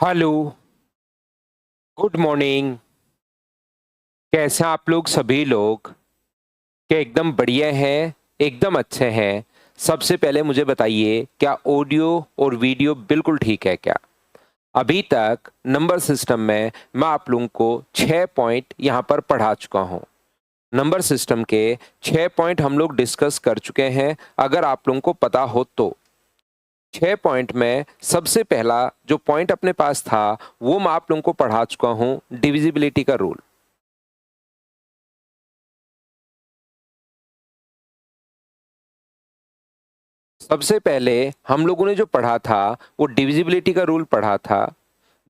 Hello. Good morning. कैसे हैं आप लोग सभी लोग? क्या एकदम बढ़िया हैं? एकदम अच्छे हैं। सबसे पहले मुझे बताइए, क्या ऑडियो और वीडियो बिल्कुल ठीक है क्या? अभी तक नंबर सिस्टम में मैं आप लोगों को 6 पॉइंट यहाँ पर पढ़ा चुका हूँ। नंबर सिस्टम के 6 पॉइंट हम लोग डिस्कस कर चुके हैं, अगर आप लोगों को पता हो तो। 6 पॉइंट में सबसे पहला जो पॉइंट अपने पास था वो मैं आप लोगों को पढ़ा चुका हूँ, डिविजिबिलिटी का रूल। सबसे पहले हम लोगों ने जो पढ़ा था वो डिविजिबिलिटी का रूल पढ़ा था।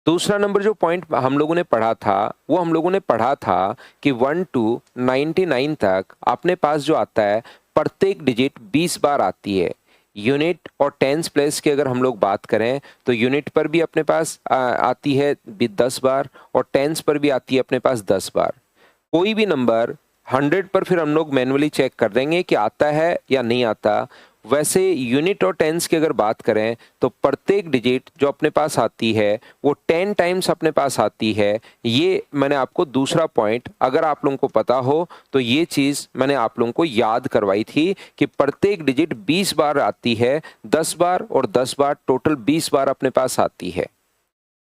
दूसरा नंबर जो पॉइंट हम लोगों ने पढ़ा था वो हम लोगों ने पढ़ा था कि 1 टू 99 तक अपने पास जो आता है प्रत्येक डिजिट 20 बार आती है। यूनिट और टेंस प्लेस की अगर हम लोग बात करें तो यूनिट पर भी अपने पास आती है 10 बार, और टेंस पर भी आती है अपने पास 10 बार। कोई भी नंबर 100 पर फिर हम लोग मैन्युअली चेक कर देंगे कि आता है या नहीं आता। वैसे यूनिट और टेंस की अगर बात करें तो प्रत्येक डिजिट जो अपने पास आती है वो 10 टाइम्स अपने पास आती है। ये मैंने आपको दूसरा पॉइंट, अगर आप लोगों को पता हो तो ये चीज़ मैंने आप लोगों को याद करवाई थी कि प्रत्येक डिजिट 20 बार आती है। 10 बार और 10 बार, टोटल 20 बार अपने पास आती है।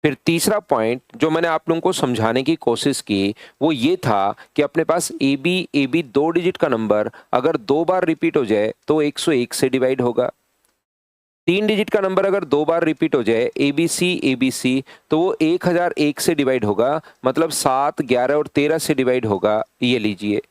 फिर तीसरा पॉइंट जो मैंने आप लोगों को समझाने की कोशिश की वो ये था कि अपने पास ए बी 2 डिजिट का नंबर अगर 2 बार रिपीट हो जाए तो 101 से डिवाइड होगा। 3 डिजिट का नंबर अगर 2 बार रिपीट हो जाए ए बी सी तो वो 1001 से डिवाइड होगा, मतलब 7, 11 और 13 से डिवाइड होगा। ये लीजिए,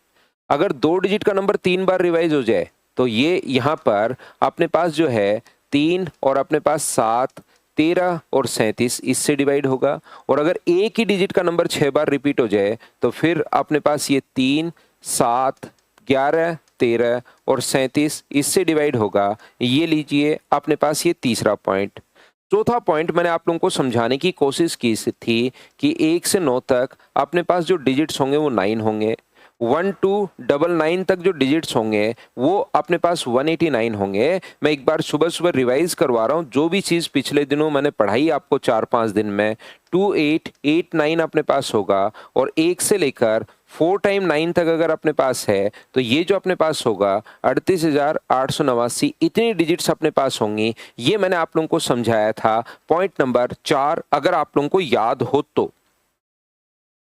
अगर 2 डिजिट का नंबर 3 बार रिवाइज हो जाए तो ये यहाँ पर अपने पास जो है 3 और अपने पास 7, 13 और 37 इससे डिवाइड होगा। और अगर एक ही डिजिट का नंबर 6 बार रिपीट हो जाए तो फिर अपने पास ये 3, 7, 11, 13 और 37 इससे डिवाइड होगा। ये लीजिए अपने पास ये तीसरा पॉइंट। चौथा पॉइंट मैंने आप लोगों को समझाने की कोशिश की थी कि 1 से 9 तक अपने पास जो डिजिट्स होंगे वो 9 होंगे। 1 टू 99 तक जो डिजिट्स होंगे वो अपने पास 189 होंगे। मैं एक बार सुबह सुबह रिवाइज करवा रहा हूँ, जो भी चीज़ पिछले दिनों मैंने पढ़ाई आपको 4-5 दिन में, 2889 अपने पास होगा। और 1 से लेकर 4 टाइम 9 तक अगर अपने पास है तो ये जो अपने पास होगा 38,889, इतनी डिजिट्स अपने पास होंगी। ये मैंने आप लोगों को समझाया था पॉइंट नंबर 4, अगर आप लोगों को याद हो तो।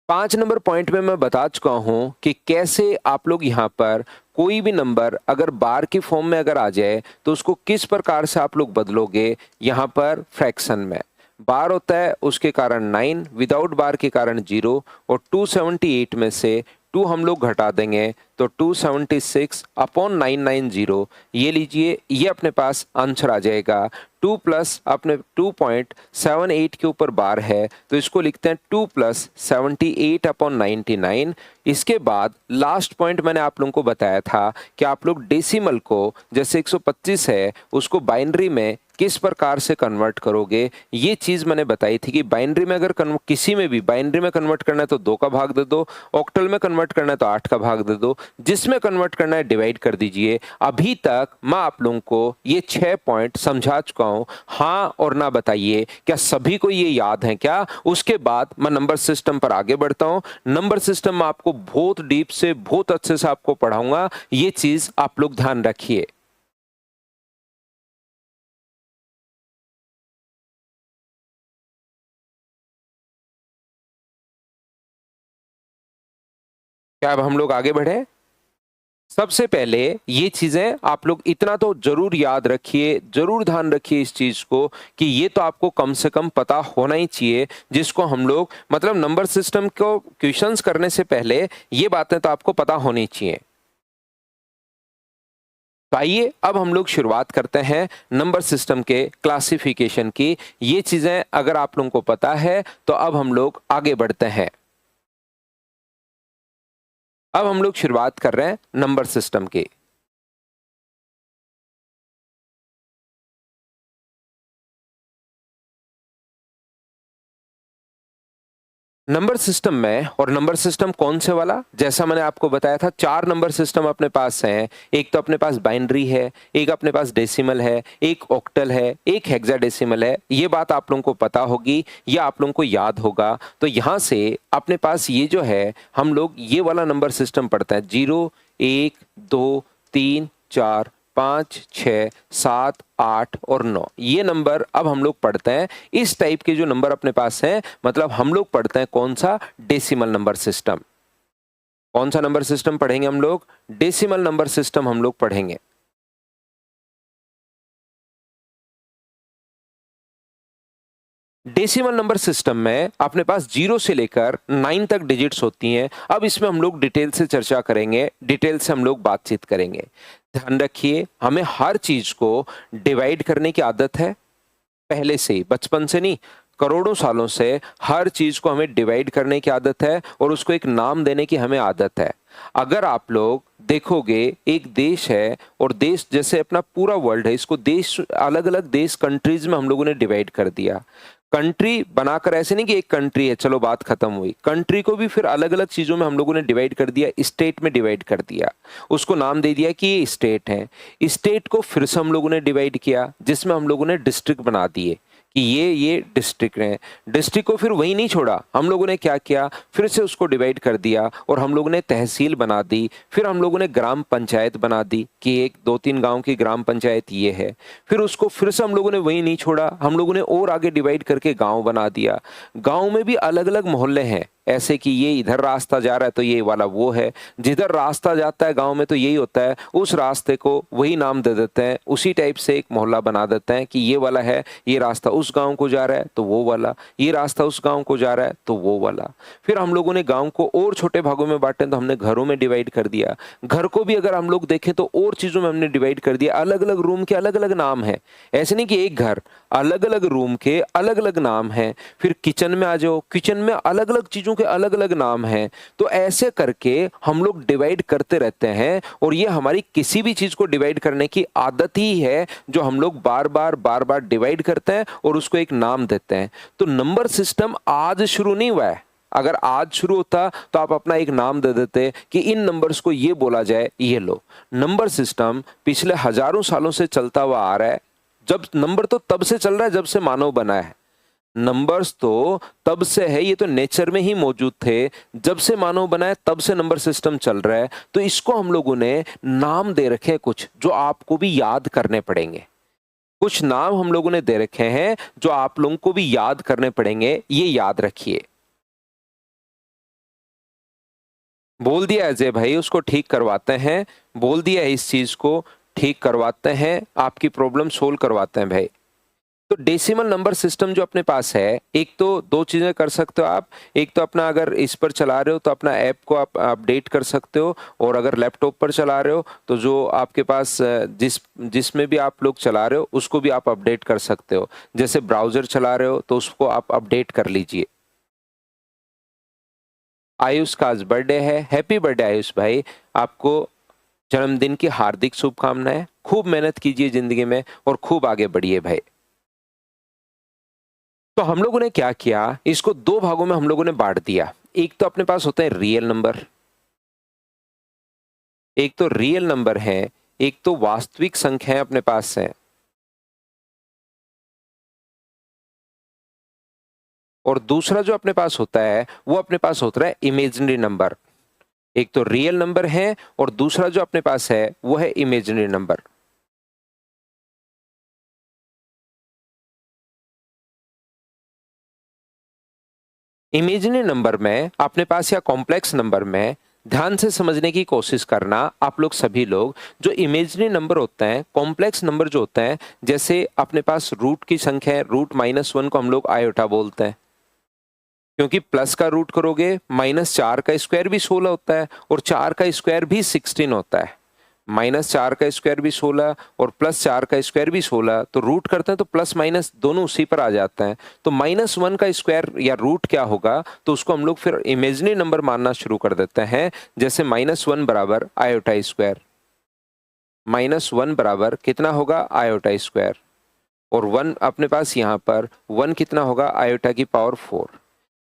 5 नंबर पॉइंट में मैं बता चुका हूं कि कैसे आप लोग यहाँ पर कोई भी नंबर अगर बार की फॉर्म में अगर आ जाए तो उसको किस प्रकार से आप लोग बदलोगे। यहाँ पर फ्रैक्शन में बार होता है उसके कारण 9, विदाउट बार के कारण 0, और 278 में से 2 हम लोग घटा देंगे तो 276 अपॉन 990। ये लीजिए, ये अपने पास आंसर आ जाएगा। 2 प्लस अपने 2.78 के ऊपर बार है तो इसको लिखते हैं 2 प्लस 78 अपॉन 99। इसके बाद लास्ट पॉइंट मैंने आप लोगों को बताया था कि आप लोग डेसिमल को, जैसे 125 है, उसको बाइनरी में किस प्रकार से कन्वर्ट करोगे। ये चीज मैंने बताई थी कि बाइनरी में अगर किसी में भी बाइनरी में कन्वर्ट करना है तो 2 का भाग दे दो, ऑक्टल में कन्वर्ट करना है तो 8 का भाग दे दो, जिसमें कन्वर्ट करना है डिवाइड कर दीजिए। अभी तक मैं आप लोगों को ये 6 पॉइंट समझा चुका हूं। हाँ और ना बताइए, क्या सभी को ये याद है क्या? उसके बाद मैं नंबर सिस्टम पर आगे बढ़ता हूं। नंबर सिस्टम में आपको बहुत डीप से, बहुत अच्छे से आपको पढ़ाऊंगा। ये चीज आप लोग ध्यान रखिए। क्या अब हम लोग आगे बढ़े? सबसे पहले ये चीजें आप लोग इतना तो जरूर याद रखिए, जरूर ध्यान रखिए इस चीज को कि ये तो आपको कम से कम पता होना ही चाहिए, जिसको हम लोग मतलब नंबर सिस्टम को क्वेश्चंस करने से पहले ये बातें तो आपको पता होनी चाहिए। तो आइए अब हम लोग शुरुआत करते हैं नंबर सिस्टम के क्लासिफिकेशन की। ये चीजें अगर आप लोगों को पता है तो अब हम लोग आगे बढ़ते हैं। अब हम लोग शुरुआत कर रहे हैं नंबर सिस्टम की। नंबर सिस्टम में, और नंबर सिस्टम कौन से वाला, जैसा मैंने आपको बताया था 4 नंबर सिस्टम अपने पास हैं। एक तो अपने पास बाइनरी है, एक अपने पास डेसिमल है, एक ऑक्टल है, एक हेक्साडेसिमल है। ये बात आप लोगों को पता होगी या आप लोगों को याद होगा। तो यहाँ से अपने पास ये जो है हम लोग ये वाला नंबर सिस्टम पढ़ते हैं 0 1 2 3 4 5 6 7 8 और 9। ये नंबर अब हम लोग पढ़ते हैं। इस टाइप के जो नंबर अपने पास हैं, मतलब हम लोग पढ़ते हैं कौन सा, डेसिमल नंबर सिस्टम। कौन सा नंबर सिस्टम पढ़ेंगे हम लोग, डेसिमल नंबर सिस्टम हम लोग पढ़ेंगे। डेसिमल नंबर सिस्टम में अपने पास 0 से लेकर 9 तक डिजिट्स होती हैं। अब इसमें हम लोग डिटेल से चर्चा करेंगे, डिटेल से हम लोग बातचीत करेंगे। ध्यान रखिए, हमें हर चीज को डिवाइड करने की आदत है पहले से ही, बचपन से नहीं, करोड़ों सालों से हर चीज को हमें डिवाइड करने की आदत है और उसको एक नाम देने की हमें आदत है। अगर आप लोग देखोगे, एक देश है और देश जैसे अपना पूरा वर्ल्ड है, इसको देश अलग अलग देश कंट्रीज में हम लोगों ने डिवाइड कर दिया। कंट्री बनाकर ऐसे नहीं कि एक कंट्री है चलो बात खत्म हुई, कंट्री को भी फिर अलग अलग चीजों में हम लोगों ने डिवाइड कर दिया, स्टेट में डिवाइड कर दिया, उसको नाम दे दिया कि ये स्टेट है। स्टेट को फिर से हम लोगों ने डिवाइड किया, जिसमें हम लोगों ने डिस्ट्रिक्ट बना दिए कि ये डिस्ट्रिक्ट है। डिस्ट्रिक्ट को फिर वही नहीं छोड़ा, हम लोगों ने क्या किया, फिर से उसको डिवाइड कर दिया और हम लोगों ने तहसील बना दी। फिर हम लोगों ने ग्राम पंचायत बना दी कि 1 2 3 गांव की ग्राम पंचायत ये है। फिर उसको फिर से हम लोगों ने वही नहीं छोड़ा, हम लोगों ने और आगे डिवाइड करके गांव बना दिया। गांव में भी अलग अलग मोहल्ले हैं, ऐसे कि ये इधर रास्ता जा रहा है तो ये वाला वो है, जिधर रास्ता जाता है गांव में तो यही होता है, उस रास्ते को वही नाम दे देते हैं। उसी टाइप से एक मोहल्ला बना देते हैं कि ये वाला है, ये रास्ता उस गांव को जा रहा है तो वो वाला, ये रास्ता उस गांव को जा रहा है तो वो वाला। फिर हम लोगों ने गांव को और छोटे भागों में बांटे तो हमने घरों में डिवाइड कर दिया। घर को भी अगर हम लोग देखें तो और चीजों में हमने डिवाइड कर दिया, अलग अलग रूम के अलग अलग नाम है। ऐसे नहीं कि एक घर, अलग अलग रूम के अलग अलग नाम है। फिर किचन में आ जाओ, किचन में अलग अलग चीजों के अलग अलग नाम हैं। तो ऐसे करके हम लोग डिवाइड करते रहते हैं और ये हमारी किसी भी चीज को डिवाइड करने की आदत ही है, जो हम लोग बार बार डिवाइड करते हैं और उसको एक नाम देते हैं। तो नंबर सिस्टम आज शुरू नहीं हुआ है। अगर आज शुरू होता तो आप अपना एक नाम दे देते कि इन नंबर्स को ये बोला जाए, ये लो। नंबर सिस्टम पिछले हजारों सालों से चलता हुआ आ रहा है। जब नंबर तो तब से चल रहा है जब से मानव बना है। नंबर्स तो तब से है, ये तो नेचर में ही मौजूद थे। जब से मानव बना है तब से नंबर सिस्टम चल रहा है। तो इसको हम लोगों ने नाम दे रखे हैं कुछ, जो आपको भी याद करने पड़ेंगे। कुछ नाम हम लोगों ने दे रखे हैं जो आप लोगों को भी याद करने पड़ेंगे, ये याद रखिए। बोल दिया अजय भाई, उसको ठीक करवाते हैं। बोल दिया इस चीज को ठीक करवाते हैं, आपकी प्रॉब्लम सोल्व करवाते हैं भाई। तो डेसिमल नंबर सिस्टम जो अपने पास है, एक तो दो चीजें कर सकते हो आप। एक तो अपना अगर इस पर चला रहे हो तो अपना ऐप को आप अपडेट कर सकते हो, और अगर लैपटॉप पर चला रहे हो तो जो आपके पास जिसमें भी आप लोग चला रहे हो उसको भी आप अपडेट कर सकते हो। जैसे ब्राउजर चला रहे हो तो उसको आप अपडेट कर लीजिए। आयुष का आज बर्थडे है, हैप्पी बर्थडे आयुष भाई। आपको जन्मदिन की हार्दिक शुभकामनाएं। खूब मेहनत कीजिए जिंदगी में और खूब आगे बढ़िए भाई। तो हम लोगों ने क्या किया, इसको दो भागों में हम लोगों ने बांट दिया। एक तो अपने पास होता है रियल नंबर, एक तो रियल नंबर है, एक तो वास्तविक संख्याएं अपने पास है, और दूसरा जो अपने पास होता है वो अपने पास होता है इमेजिनरी नंबर। एक तो रियल नंबर है और दूसरा जो अपने पास है वो है इमेजिनरी नंबर। इमेजिनरी नंबर में अपने पास या कॉम्प्लेक्स नंबर में ध्यान से समझने की कोशिश करना आप लोग सभी लोग। जो इमेजिनरी नंबर होते हैं, कॉम्प्लेक्स नंबर जो होते हैं, जैसे अपने पास रूट की संख्या है, √-1 को हम लोग आयोटा बोलते हैं, क्योंकि प्लस का रूट करोगे -4 का स्क्वायर भी 16 होता है और 4 का स्क्वायर भी 16 होता है। -4 का स्क्वायर भी 16 और +4 का स्क्वायर भी 16, तो रूट करते हैं तो प्लस माइनस दोनों उसी पर आ जाते हैं। तो -1 का स्क्वायर या रूट क्या होगा, तो उसको हम लोग फिर इमेजिनरी नंबर मानना शुरू कर देते हैं। जैसे -1 बराबर आयोटा स्क्वायर, -1 बराबर कितना होगा, आयोटा स्क्वायर, और 1 अपने पास यहाँ पर 1 कितना होगा, आयोटा की पावर 4।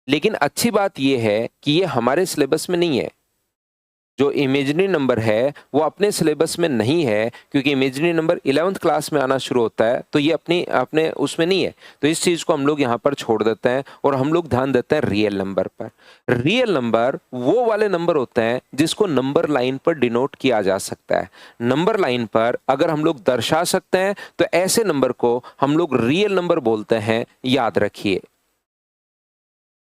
लेकिन अच्छी बात ये है कि ये हमारे सिलेबस में नहीं है। जो इमेजिनरी नंबर है वो अपने सिलेबस में नहीं है, क्योंकि इमेजिनरी नंबर 11th क्लास में आना शुरू होता है, तो ये अपने उसमें नहीं है। तो इस चीज़ को हम लोग यहाँ पर छोड़ देते हैं और हम लोग ध्यान देते हैं रियल नंबर पर। रियल नंबर वो वाले नंबर होते हैं जिसको नंबर लाइन पर डिनोट किया जा सकता है। नंबर लाइन पर अगर हम लोग दर्शा सकते हैं तो ऐसे नंबर को हम लोग रियल नंबर बोलते हैं, याद रखिए।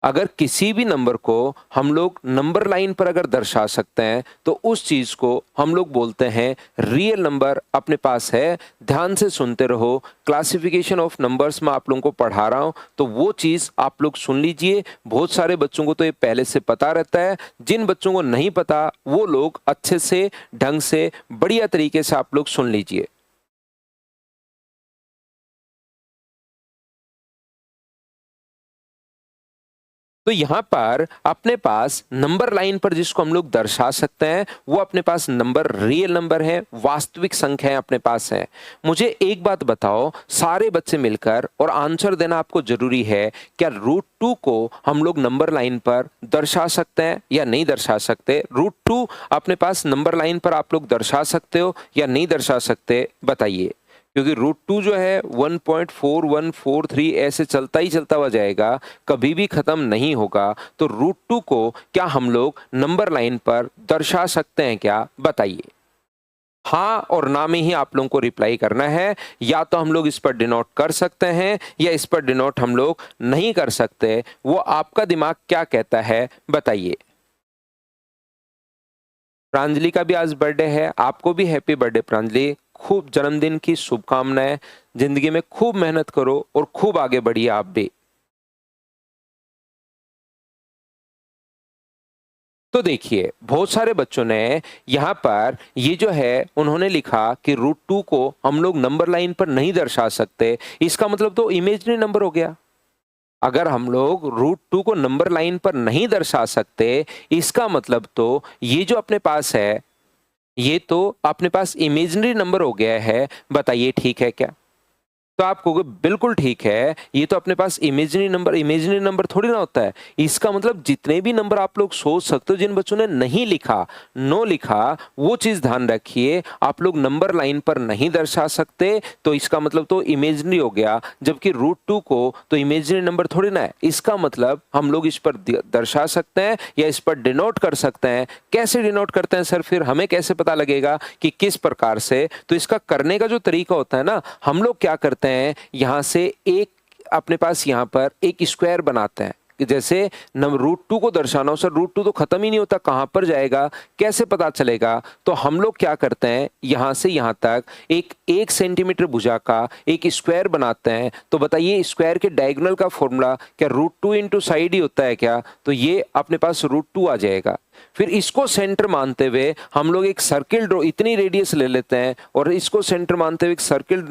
अगर किसी भी नंबर को हम लोग नंबर लाइन पर अगर दर्शा सकते हैं तो उस चीज को हम लोग बोलते हैं रियल नंबर अपने पास है। ध्यान से सुनते रहो, क्लासिफिकेशन ऑफ नंबर्स में आप लोगों को पढ़ा रहा हूं तो वो चीज आप लोग सुन लीजिए। बहुत सारे बच्चों को तो ये पहले से पता रहता है, जिन बच्चों को नहीं पता वो लोग अच्छे से ढंग से बढ़िया तरीके से आप लोग सुन लीजिए। तो यहाँ पर अपने पास नंबर लाइन पर जिसको हम लोग दर्शा सकते हैं वो अपने पास नंबर रियल नंबर है, वास्तविक संख्याएं अपने पास है। मुझे एक बात बताओ, सारे बच्चे मिलकर और आंसर देना आपको जरूरी है, क्या √2 को हम लोग नंबर लाइन पर दर्शा सकते हैं या नहीं दर्शा सकते? √2 अपने पास नंबर लाइन पर आप लोग दर्शा सकते हो या नहीं दर्शा सकते, बताइए। क्योंकि √2 जो है 1.4143 ऐसे चलता ही चलता हुआ जाएगा, कभी भी खत्म नहीं होगा। तो √2 को क्या हम लोग नंबर लाइन पर दर्शा सकते हैं क्या, बताइए। हाँ और ना में ही आप लोगों को रिप्लाई करना है। या तो हम लोग इस पर डिनोट कर सकते हैं या इस पर डिनोट हम लोग नहीं कर सकते, वो आपका दिमाग क्या कहता है, बताइए। प्रांजलि का भी आज बर्थडे है, आपको भी हैप्पी बर्थडे प्रांजलि। खूब जन्मदिन की शुभकामनाएं, जिंदगी में खूब मेहनत करो और खूब आगे बढ़िए आप भी। तो देखिए बहुत सारे बच्चों ने यहाँ पर ये जो है उन्होंने लिखा कि √2 को हम लोग नंबर लाइन पर नहीं दर्शा सकते, इसका मतलब तो इमेजिनरी नंबर हो गया। अगर हम लोग √2 को नंबर लाइन पर नहीं दर्शा सकते, इसका मतलब तो ये जो अपने पास है ये तो अपने पास इमेजिनरी नंबर हो गया है। बताइए ठीक है क्या? तो आप कहोगे बिल्कुल ठीक है, ये तो अपने पास इमेजिनरी नंबर थोड़ी ना होता है। इसका मतलब जितने भी नंबर आप लोग सोच सकते हो, जिन बच्चों ने नहीं लिखा, नो लिखा, वो चीज ध्यान रखिए। आप लोग नंबर लाइन पर नहीं दर्शा सकते तो इसका मतलब तो इमेजिनरी हो गया, जबकि √2 को तो इमेजिनरी नंबर थोड़ी ना है। इसका मतलब हम लोग इस पर दर्शा सकते हैं या इस पर डिनोट कर सकते हैं। कैसे डिनोट करते हैं सर, फिर हमें कैसे पता लगेगा कि किस प्रकार से? तो इसका करने का जो तरीका होता है ना, हम लोग क्या करते हैं, यहां से एक अपने पास यहां पर एक स्क्वायर बनाते हैं कि जैसे √2 को दर्शाना हो। सर √2 तो खत्म ही नहीं होता, कहां पर जाएगा, कैसे पता चलेगा? तो हम लोग क्या करते हैं, यहां से यहां तक एक 1 सेंटीमीटर भुजा का एक स्क्वायर बनाते हैं। तो बताइए स्क्वायर के डायगोनल का फॉर्मूला क्या √2 इंटू साइड ही होता है क्या? तो ये अपने पास √2 आ जाएगा। फिर इसको सेंटर मानते हुए हम लोग एक सर्किल ड्रॉ, इतनी रेडियस ले लेते हैं और इसको सेंटर मानते हुए एक सर्किल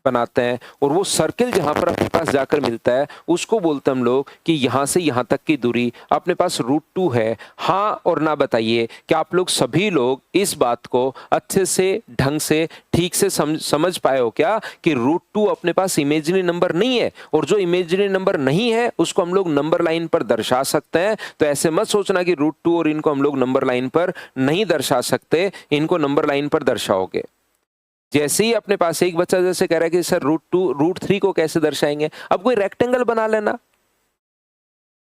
बनाते हैं, और वो सर्किल जहां पर अपने पास जाकर मिलता है उसको बोलते हैं हम लोग कि यहां से यहां तक की दूरी अपने पास √2 है। हाँ और ना बताइए, क्या आप लोग सभी लोग इस बात को अच्छे से ढंग से ठीक से समझ पाए हो क्या कि √2 अपने पास इमेजिनरी नंबर नहीं है, और जो इमेजिनरी नंबर नहीं है उसको हम लोग नंबर लाइन पर दर्शा सकते हैं। तो ऐसे मत सोचना कि √2 और इनको हम लोग नंबर लाइन पर नहीं दर्शा सकते, इनको नंबर लाइन पर दर्शाओगे। जैसे ही अपने पास एक बच्चा जैसे कह रहा है कि सर √3 को कैसे दर्शाएंगे, अब कोई रेक्टेंगल बना लेना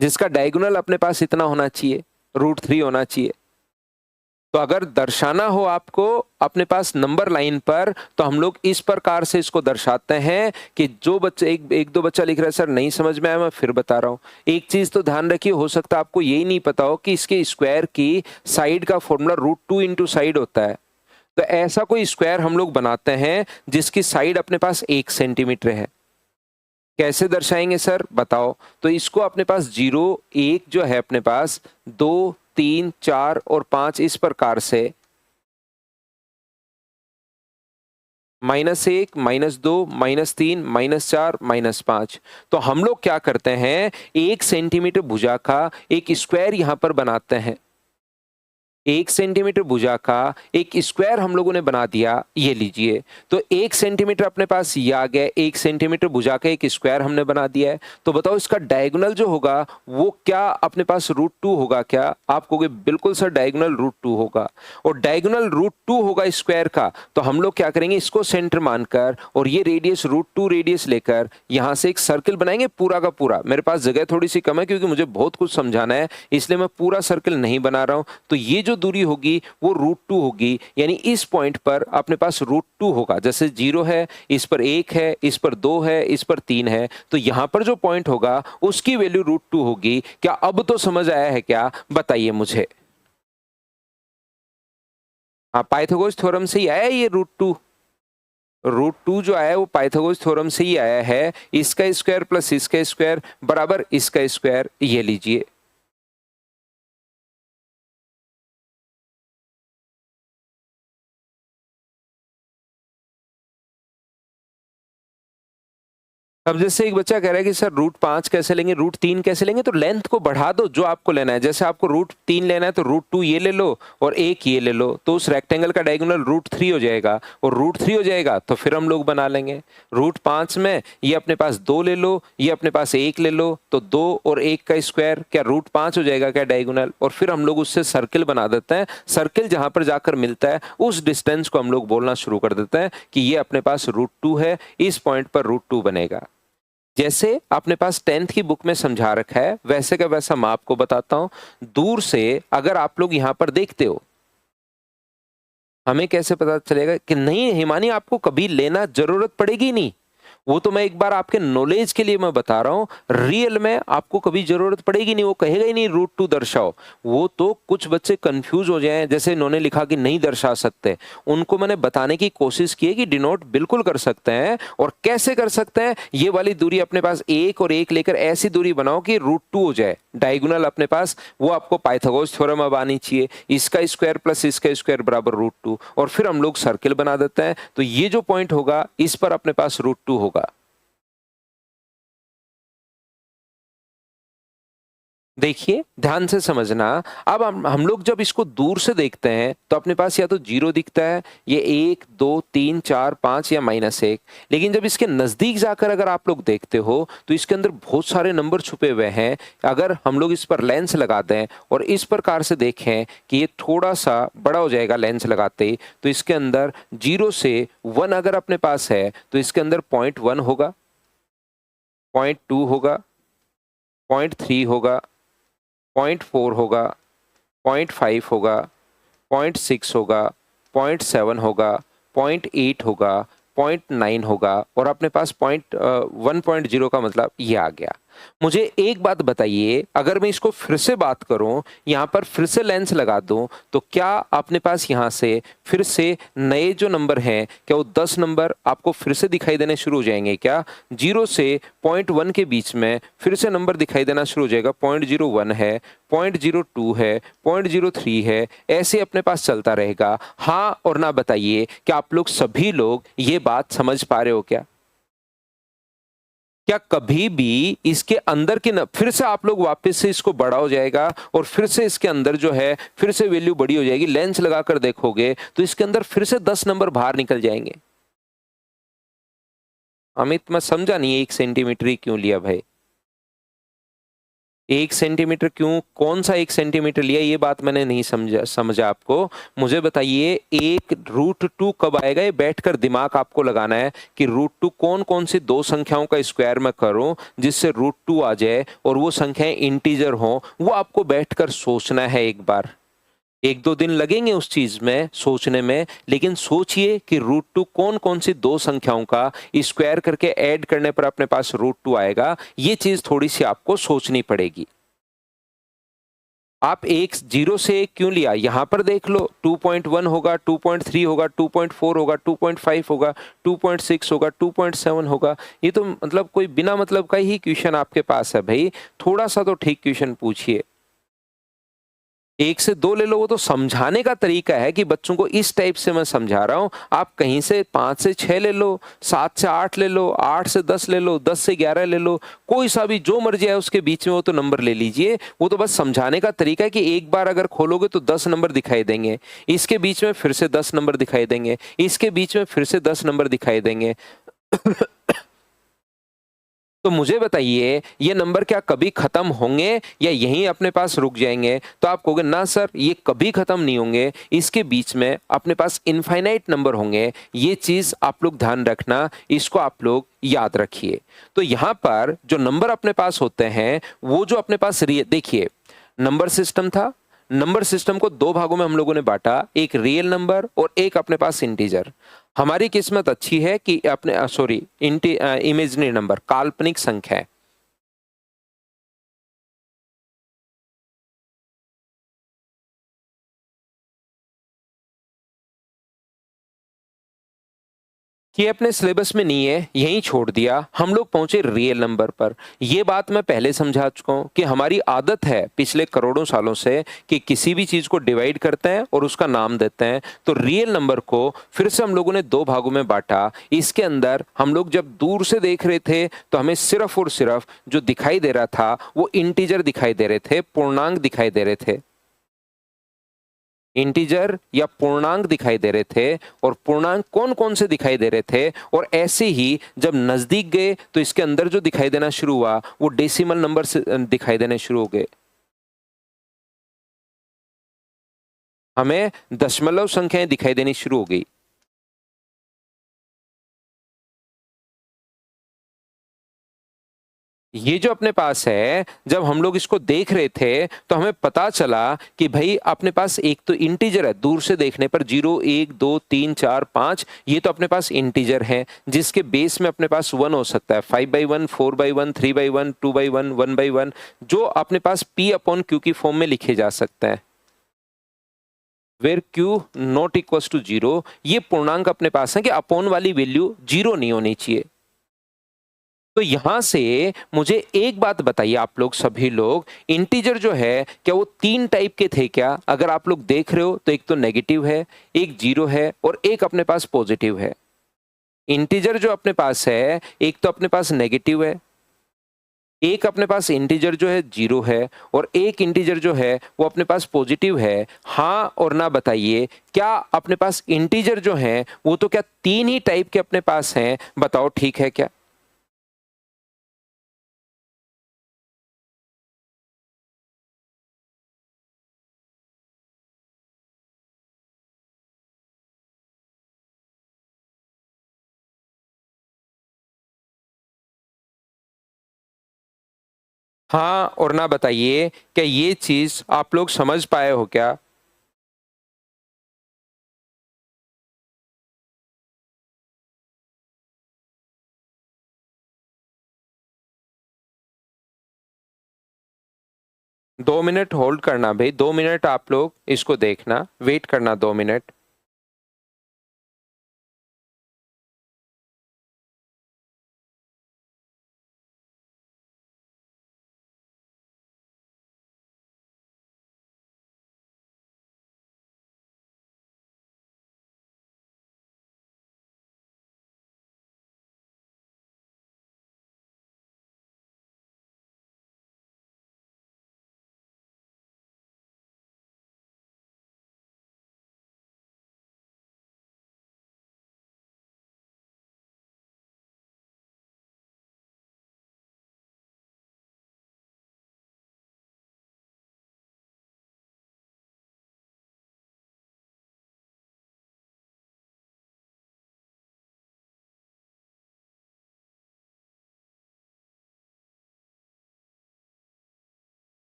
जिसका डायगोनल अपने पास इतना होना चाहिए, √3 होना चाहिए। तो अगर दर्शाना हो आपको अपने पास नंबर लाइन पर, तो हम लोग इस प्रकार से इसको दर्शाते हैं कि जो बच्चे एक दो बच्चा लिख रहा है सर नहीं समझ में आया, मैं फिर बता रहा हूं। एक चीज तो ध्यान रखिए, हो सकता है आपको यही नहीं पता हो कि इसके स्क्वायर की साइड का फॉर्मूला √2 इंटू साइड होता है। तो ऐसा कोई स्क्वायर हम लोग बनाते हैं जिसकी साइड अपने पास 1 सेंटीमीटर है। कैसे दर्शाएंगे सर बताओ? तो इसको अपने पास 0 1 जो है अपने पास 2 3 4 और 5 इस प्रकार से, -1 -2 -3 -4 -5। तो हम लोग क्या करते हैं, 1 सेंटीमीटर भुजा का एक स्क्वायर यहां पर बनाते हैं। 1 सेंटीमीटर भुजा का एक स्क्वायर हम लोगों ने बना दिया, ये लीजिए। तो 1 सेंटीमीटर अपने पास ये आ गया, 1 सेंटीमीटर भुजा का एक स्क्वायर हमने बना दिया है। तो बताओ इसका डायगोनल जो होगा वो क्या अपने पास √2 होगा क्या? आप कहोगे बिल्कुल सर डायगोनल √2 होगा। और डायगोनल √2 होगा स्क्वायर का, तो हम लोग क्या करेंगे, इसको सेंटर मानकर और ये रेडियस √2 रेडियस लेकर यहाँ से एक सर्किल बनाएंगे पूरा का पूरा। मेरे पास जगह थोड़ी सी कम है क्योंकि मुझे बहुत कुछ समझाना है, इसलिए मैं पूरा सर्किल नहीं बना रहा हूँ। तो ये जो दूरी होगी वो √2 होगी, यानी इस पॉइंट पर अपने पास √2 होगा। जैसे 0 है, इस पर 1 है, इस पर 2 है, इस पर 3 है, तो यहां पर जो पॉइंट होगा उसकी वैल्यू √2 होगी। क्या अब तो समझ आया है क्या? बताइए मुझे। हाँ, पाइथागोरस थ्योरम से ही आया ये √2 जो आया है वो पाइथागोरस थ्योरम से ही आया है। इसका स्क्वायर प्लस इसका स्क्वायर बराबर इसका स्क्वायर, ये लीजिए। अब जैसे एक बच्चा कह रहा है कि सर √5 कैसे लेंगे, √3 कैसे लेंगे, तो लेंथ को बढ़ा दो जो आपको लेना है। जैसे आपको √3 लेना है तो √2 ये ले लो और एक ये ले लो, तो उस रेक्टेंगल का डायगोनल √3 हो जाएगा। और √3 हो जाएगा तो फिर हम लोग बना लेंगे। √5 में ये अपने पास 2 ले लो, ये अपने पास 1 ले लो, तो 2 और 1 का स्क्वायर क्या √5 हो जाएगा क्या डायगोनल। और फिर हम लोग उससे सर्किल बना देते हैं। सर्किल जहां पर जाकर मिलता है उस डिस्टेंस को हम लोग बोलना शुरू कर देते हैं कि ये अपने पास √2 है, इस पॉइंट पर √2 बनेगा। जैसे अपने पास 10th की बुक में समझा रखा है वैसे का वैसा मैं आपको बताता हूं। दूर से अगर आप लोग यहां पर देखते हो, हमें कैसे पता चलेगा कि नहीं हिमानी आपको कभी लेना जरूरत पड़ेगी नहीं। वो तो मैं एक बार आपके नॉलेज के लिए मैं बता रहा हूँ, रियल में आपको कभी जरूरत पड़ेगी नहीं। वो कहेगा ही नहीं √2 दर्शाओ। वो तो कुछ बच्चे कंफ्यूज हो जाएं, जैसे इन्होंने लिखा कि नहीं दर्शा सकते, उनको मैंने बताने की कोशिश की है कि डिनोट बिल्कुल कर सकते हैं। और कैसे कर सकते हैं, ये वाली दूरी अपने पास 1 और 1 लेकर ऐसी दूरी बनाओ कि √2 हो जाए डायगोनल अपने पास। वो आपको पाइथागोरस थ्योरम अब आनी चाहिए, इसका स्क्वायर प्लस इसका स्क्वायर बराबर √2। और फिर हम लोग सर्किल बना देते हैं, तो ये जो पॉइंट होगा इस पर अपने पास √2 होगा। देखिए ध्यान से समझना। अब हम लोग जब इसको दूर से देखते हैं तो अपने पास या तो 0 दिखता है, ये 1 2 3 4 5 या -1। लेकिन जब इसके नजदीक जाकर अगर आप लोग देखते हो तो इसके अंदर बहुत सारे नंबर छुपे हुए हैं। अगर हम लोग इस पर लेंस लगा दें और इस प्रकार से देखें कि ये थोड़ा सा बड़ा हो जाएगा लेंस लगाते ही, तो इसके अंदर 0 से 1 अगर अपने पास है तो इसके अंदर 0.1 होगा, 0.2 होगा, 0.3 होगा, 0.4 होगा, 0.5 होगा, 0.6 होगा, 0.7 होगा, 0.8 होगा, 0.9 होगा और अपने पास 1.0 का मतलब ये आ गया। मुझे एक बात बताइए, अगर मैं इसको फिर से बात करूं, यहाँ पर फिर से लेंस लगा दूं, तो क्या अपने पास यहाँ से फिर से नए जो नंबर हैं क्या वो 10 नंबर आपको फिर से दिखाई देने शुरू हो जाएंगे क्या? 0 से 0.1 के बीच में फिर से नंबर दिखाई देना शुरू हो जाएगा। 0.01 है, 0.02 है, 0.03 है, ऐसे अपने पास चलता रहेगा। हाँ और ना बताइए कि आप लोग सभी लोग ये बात समझ पा रहे हो क्या? क्या कभी भी इसके अंदर के न फिर से आप लोग वापस से इसको बड़ा हो जाएगा और फिर से इसके अंदर जो है फिर से वैल्यू बड़ी हो जाएगी। लेंस लगाकर देखोगे तो इसके अंदर फिर से 10 नंबर बाहर निकल जाएंगे। अमित मैं समझा नहीं, 1 सेंटीमीटर ही क्यों लिया भाई? 1 सेंटीमीटर क्यों, कौन सा 1 सेंटीमीटर लिया, ये बात मैंने नहीं समझा आपको। मुझे बताइए एक √2 कब आएगा, ये बैठकर दिमाग आपको लगाना है कि √2 कौन कौन सी दो संख्याओं का स्क्वायर मैं करूं जिससे √2 आ जाए और वो संख्याएं इंटीजर हो। वो आपको बैठकर सोचना है एक बार। 1-2 दिन लगेंगे उस चीज में सोचने में, लेकिन सोचिए कि √2 कौन कौन सी दो संख्याओं का स्क्वायर करके ऐड करने पर अपने पास √2 आएगा। ये चीज थोड़ी सी आपको सोचनी पड़ेगी। आप एक 0 से 1 क्यों लिया, यहां पर देख लो 2.1 होगा, 2.3 होगा, 2.4 होगा, 2.5 होगा, 2.6 होगा, 2.7 होगा। ये तो मतलब कोई बिना मतलब का ही क्वेश्चन आपके पास है भाई। थोड़ा सा तो ठीक क्वेश्चन पूछिए। 1 से 2 ले लो, वो तो समझाने का तरीका है कि बच्चों को इस टाइप से मैं समझा रहा हूँ। आप कहीं से 5 से 6 ले लो, 7 से 8 ले लो, 8 से 10 ले लो, 10 से 11 ले लो, कोई सा भी जो मर्जी है उसके बीच में वो तो नंबर ले लीजिए। वो तो बस समझाने का तरीका है कि एक बार अगर खोलोगे तो 10 नंबर दिखाई देंगे, इसके बीच में फिर से 10 नंबर दिखाई देंगे, इसके बीच में फिर से 10 नंबर दिखाई देंगे। तो मुझे बताइए ये नंबर क्या कभी खत्म होंगे या यहीं अपने पास रुक जाएंगे? तो आप कहोगे ना सर ये कभी खत्म नहीं होंगे, इसके बीच में अपने पास इनफाइनाइट नंबर होंगे। ये चीज आप लोग ध्यान रखना, इसको आप लोग याद रखिए। तो यहाँ पर जो नंबर अपने पास होते हैं वो जो अपने पास देखिए नंबर सिस्टम था, नंबर सिस्टम को दो भागों में हम लोगों ने बांटा, एक रियल नंबर और एक अपने पास इंटीजर। हमारी किस्मत अच्छी है कि अपने सॉरी इमेजिनरी नंबर, काल्पनिक संख्या है। ये अपने सिलेबस में नहीं है, यहीं छोड़ दिया, हम लोग पहुंचे रियल नंबर पर। ये बात मैं पहले समझा चुका हूं कि हमारी आदत है पिछले करोड़ों सालों से कि किसी भी चीज को डिवाइड करते हैं और उसका नाम देते हैं। तो रियल नंबर को फिर से हम लोगों ने दो भागों में बांटा। इसके अंदर हम लोग जब दूर से देख रहे थे तो हमें सिर्फ और सिर्फ जो दिखाई दे रहा था वो इंटीजर दिखाई दे रहे थे, पूर्णांक दिखाई दे रहे थे, इंटीजर या पूर्णांक दिखाई दे रहे थे। और पूर्णांक कौन कौन से दिखाई दे रहे थे, और ऐसे ही जब नजदीक गए तो इसके अंदर जो दिखाई देना शुरू हुआ वो डेसिमल नंबर से दिखाई देने शुरू हो गए। हमें दशमलव संख्याएं दिखाई देनी शुरू हो गई। ये जो अपने पास है, जब हम लोग इसको देख रहे थे तो हमें पता चला कि भाई अपने पास एक तो इंटीजर है, दूर से देखने पर 0 1 2 3 4 5, ये तो अपने पास इंटीजर है जिसके बेस में अपने पास 1 हो सकता है, 5/1 4/1 3/1 2/1 1/1, जो अपने पी अपॉन क्यू की फॉर्म में लिखे जा सकते हैं, where q not equal to 0। ये पूर्णांक अपने पास है कि अपॉन वाली वैल्यू 0 नहीं होनी चाहिए। तो यहां से मुझे एक बात बताइए आप लोग सभी लोग, इंटीजर जो है क्या वो तीन टाइप के थे क्या? अगर आप लोग देख रहे हो तो एक तो नेगेटिव है, एक जीरो है और एक अपने पास पॉजिटिव है। इंटीजर जो अपने पास है एक तो अपने पास नेगेटिव है, एक अपने पास इंटीजर जो है जीरो है और एक इंटीजर जो है वो अपने पास पॉजिटिव है। हाँ और ना बताइए, क्या अपने पास इंटीजर जो है वो तो क्या तीन ही टाइप के अपने पास हैं? बताओ ठीक है क्या? हाँ और ना बताइए, क्या ये चीज आप लोग समझ पाए हो क्या? 2 मिनट होल्ड करना भाई, 2 मिनट आप लोग इसको देखना, वेट करना 2 मिनट।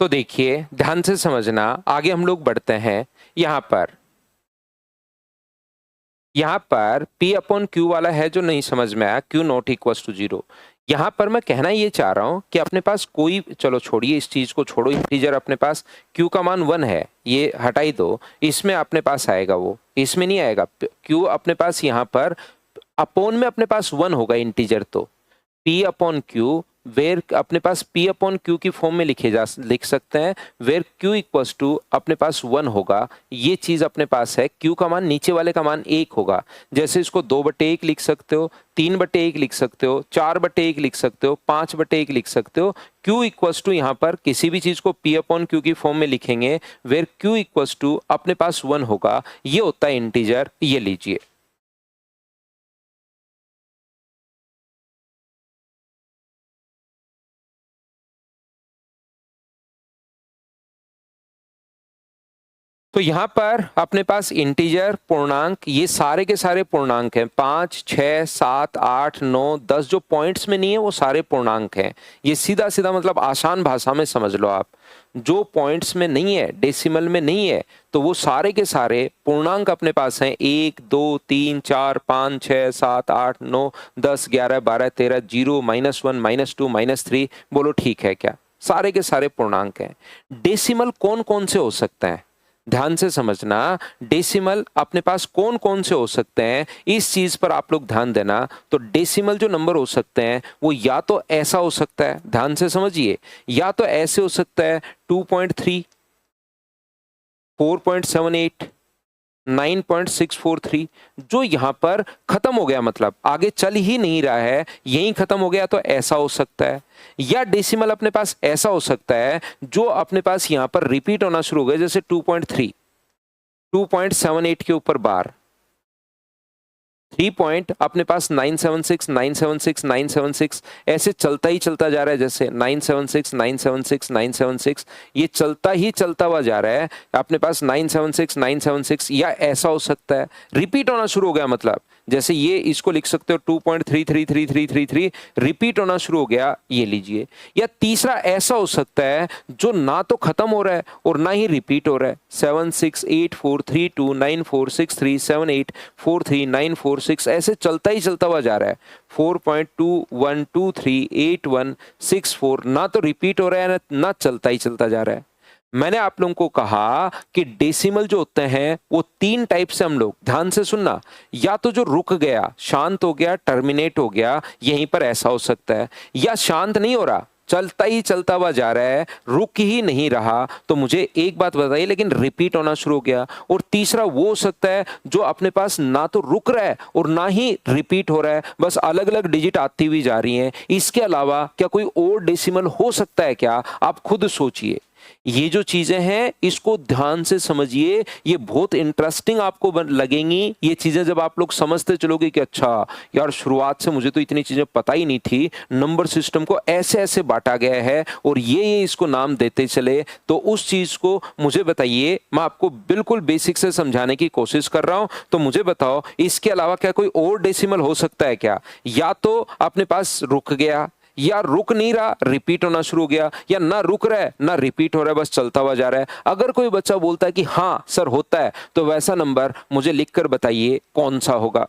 तो देखिए ध्यान से समझना, आगे हम लोग बढ़ते हैं। यहाँ पर P अपॉन क्यू वाला है जो नहीं समझ में आया, क्यू नॉट इक्वल टू 0। यहाँ पर मैं कहना ये चाह रहा हूं कि अपने पास कोई, चलो छोड़िए इस चीज को, छोड़ो, इंटीजर अपने पास Q का मान 1 है, ये हटाई दो, इसमें अपने पास आएगा, वो इसमें नहीं आएगा। Q अपने पास यहाँ पर अपॉन में अपने पास 1 होगा इंटीजर, तो P अपॉन क्यू वेयर अपने पास p अपॉन q की फॉर्म में लिख सकते हैं, वेयर q इक्वल्स टू अपने पास 1 होगा। ये चीज अपने पास है, q का मान नीचे वाले का मान 1 होगा। जैसे इसको 2/1 लिख सकते हो, 3/1 लिख सकते हो, 4/1 लिख सकते हो, 5/1 लिख सकते हो। q इक्वल्स टू यहाँ पर किसी भी चीज को p अपॉन q की फॉर्म में लिखेंगे, वेयर q इक्वल्स टू अपने पास 1 होगा। ये होता है इंटीजर, ये लीजिए। तो यहां पर अपने पास इंटीजर, पूर्णांक, ये सारे के सारे पूर्णांक हैं। 5, 6, 7, 8, 9, 10 जो पॉइंट्स में नहीं है वो सारे पूर्णांक हैं। ये सीधा सीधा मतलब आसान भाषा में समझ लो आप। जो पॉइंट्स में नहीं है, डेसिमल में नहीं है, तो वो सारे के सारे पूर्णांक अपने पास हैं। 1, 2, 3, 4, 5, 6, 7, 8, 9, 10, 11, 12, 13, 0, -1, -2, -3। बोलो ठीक है क्या? सारे के सारे पूर्णांक हैं। डेसिमल कौन कौन से हो सकते हैं? ध्यान से समझना, डेसिमल अपने पास कौन कौन से हो सकते हैं, इस चीज पर आप लोग ध्यान देना। तो डेसिमल जो नंबर हो सकते हैं वो या तो ऐसा हो सकता है, ध्यान से समझिए, या तो ऐसे हो सकता है 2.3, 4.78, 9.643। जो यहां पर खत्म हो गया, मतलब आगे चल ही नहीं रहा है, यहीं खत्म हो गया, तो ऐसा हो सकता है। या डेसिमल अपने पास ऐसा हो सकता है जो अपने पास यहां पर रिपीट होना शुरू हो गया, जैसे 2.3, 2.78 के ऊपर बार, 3 पॉइंट अपने पास 976, 976, 976, ऐसे चलता ही चलता जा रहा है। जैसे 976, 976, 976, ये चलता ही चलता हुआ जा रहा है अपने पास 976, 976। या ऐसा हो सकता है रिपीट होना शुरू हो गया, मतलब जैसे ये इसको लिख सकते हो 2.333333, रिपीट होना शुरू हो गया, ये लीजिए। या तीसरा ऐसा हो सकता है जो ना तो खत्म हो रहा है और ना ही रिपीट हो रहा है, 768432946378439436, ऐसे चलता ही चलता हुआ जा रहा है। 4.21238164, ना तो रिपीट हो रहा है ना चलता ही चलता जा रहा है। मैंने आप लोगों को कहा कि डेसिमल जो होते हैं वो 3 टाइप से, हम लोग ध्यान से सुनना, या तो जो रुक गया, शांत हो गया, टर्मिनेट हो गया, यहीं पर ऐसा हो सकता है। या शांत नहीं हो रहा, चलता ही चलता हुआ जा रहा है, रुक ही नहीं रहा, तो मुझे एक बात बताइए, लेकिन रिपीट होना शुरू हो गया। और तीसरा वो हो सकता है जो अपने पास ना तो रुक रहा है और ना ही रिपीट हो रहा है, बस अलग अलग डिजिट आती हुई जा रही हैं। इसके अलावा क्या कोई और डेसिमल हो सकता है क्या? आप खुद सोचिए। ये जो चीजें हैं इसको ध्यान से समझिए, ये बहुत इंटरेस्टिंग आपको लगेंगी। ये चीजें जब आप लोग समझते चलोगे कि अच्छा यार, शुरुआत से मुझे तो इतनी चीजें पता ही नहीं थी, नंबर सिस्टम को ऐसे ऐसे बांटा गया है और ये इसको नाम देते चले, तो उस चीज को मुझे बताइए। मैं आपको बिल्कुल बेसिक से समझाने की कोशिश कर रहा हूं, तो मुझे बताओ इसके अलावा क्या कोई और डेसिमल हो सकता है क्या? या तो अपने पास रुक गया, या रुक नहीं रहा, रिपीट होना शुरू हो गया, या ना रुक रहा है ना रिपीट हो रहा है, बस चलता हुआ जा रहा है। अगर कोई बच्चा बोलता है कि हाँ सर होता है, तो वैसा नंबर मुझे लिखकर बताइए कौन सा होगा।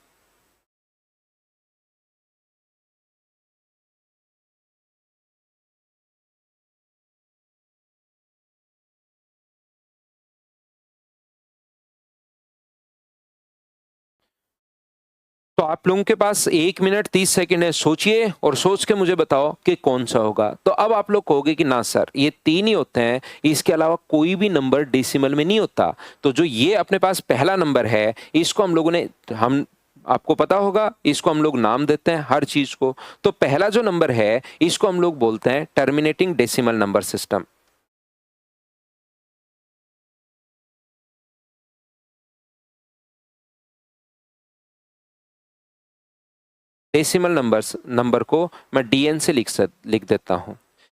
तो आप लोगों के पास 1 मिनट 30 सेकंड है, सोचिए और सोच के मुझे बताओ कि कौन सा होगा। तो अब आप लोग कहोगे कि ना सर ये 3 ही होते हैं, इसके अलावा कोई भी नंबर डेसिमल में नहीं होता। तो जो ये अपने पास पहला नंबर है, इसको हम लोगों ने, हम आपको पता होगा, इसको हम लोग नाम देते हैं हर चीज को। तो पहला जो नंबर है इसको हम लोग बोलते हैं terminating decimal number system. Decimal number को मैं डीएन से लिख देता हूं।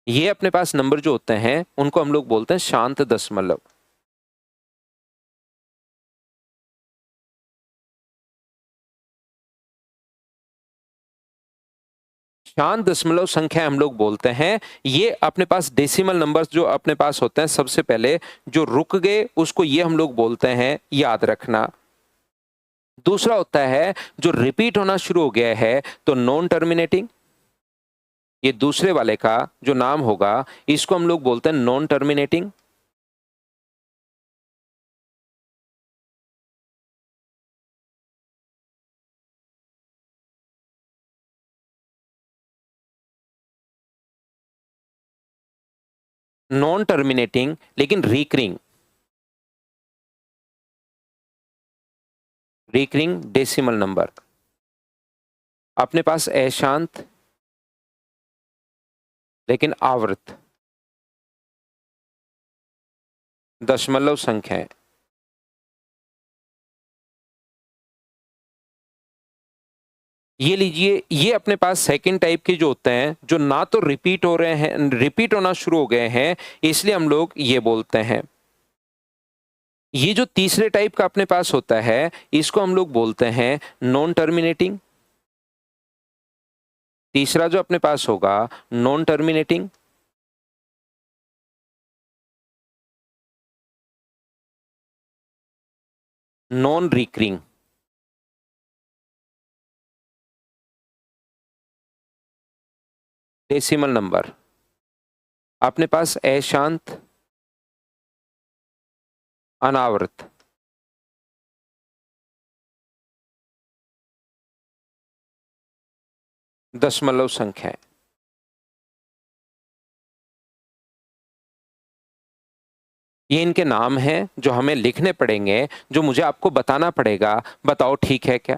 ये अपने पास नंबर जो होते हैं उनको हम लोग बोलते हैं शांत दशमलव। शांत दशमलव संख्या हम लोग बोलते हैं। ये अपने पास डेसिमल नंबर्स जो अपने पास होते हैं, सबसे पहले जो रुक गए उसको ये हम लोग बोलते हैं, याद रखना। दूसरा होता है जो रिपीट होना शुरू हो गया है, तो नॉन टर्मिनेटिंग। ये दूसरे वाले का जो नाम होगा इसको हम लोग बोलते हैं नॉन टर्मिनेटिंग। नॉन टर्मिनेटिंग लेकिन रिकरिंग डेसिमल नंबर। अपने पास अशांत लेकिन आवर्त दशमलव संख्याएं। ये लीजिए, ये अपने पास सेकंड टाइप के जो होते हैं, जो ना तो रिपीट हो रहे हैं, रिपीट होना शुरू हो गए हैं, इसलिए हम लोग ये बोलते हैं। ये जो तीसरे टाइप का अपने पास होता है, इसको हम लोग बोलते हैं नॉन टर्मिनेटिंग। तीसरा जो अपने पास होगा non terminating, non recurring. Decimal number. अपने पास अशांत अनावृत दशमलव संख्याएं। ये इनके नाम हैं जो हमें लिखने पड़ेंगे, जो मुझे आपको बताना पड़ेगा। बताओ ठीक है क्या?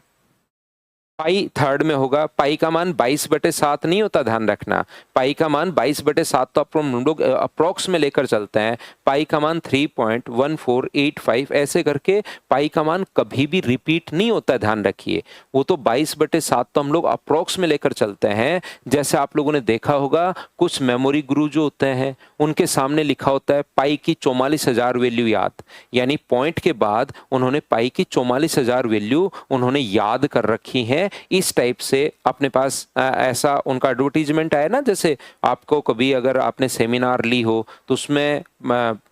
पाई थर्ड में होगा। पाई का मान 22/7 नहीं होता, ध्यान रखना। पाई का मान 22/7 तो हम लोग अप्रोक्स में लेकर चलते हैं। पाई का मान 3.1485 ऐसे करके पाई का मान कभी भी रिपीट नहीं होता, ध्यान रखिए। वो तो 22/7 तो हम लोग अप्रोक्स में लेकर चलते हैं। जैसे आप लोगों ने देखा होगा, कुछ मेमोरी गुरु जो होते हैं उनके सामने लिखा होता है पाई की 44,000 वैल्यू याद, यानी पॉइंट के बाद उन्होंने पाई की 44,000 वैल्यू उन्होंने याद कर रखी है। इस टाइप से अपने पास ऐसा उनका एडवर्टीजमेंट आया ना। जैसे आपको कभी अगर आपने सेमिनार ली हो तो उसमें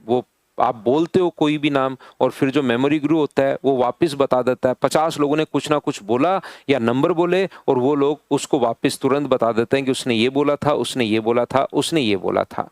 वो आप बोलते हो कोई भी नाम और फिर जो मेमोरी गुरु होता है वो वापस बता देता है। 50 लोगों ने कुछ ना कुछ बोला या नंबर बोले और वो लोग उसको वापस तुरंत बता देते हैं कि उसने ये बोला था, उसने ये बोला था, उसने ये बोला था।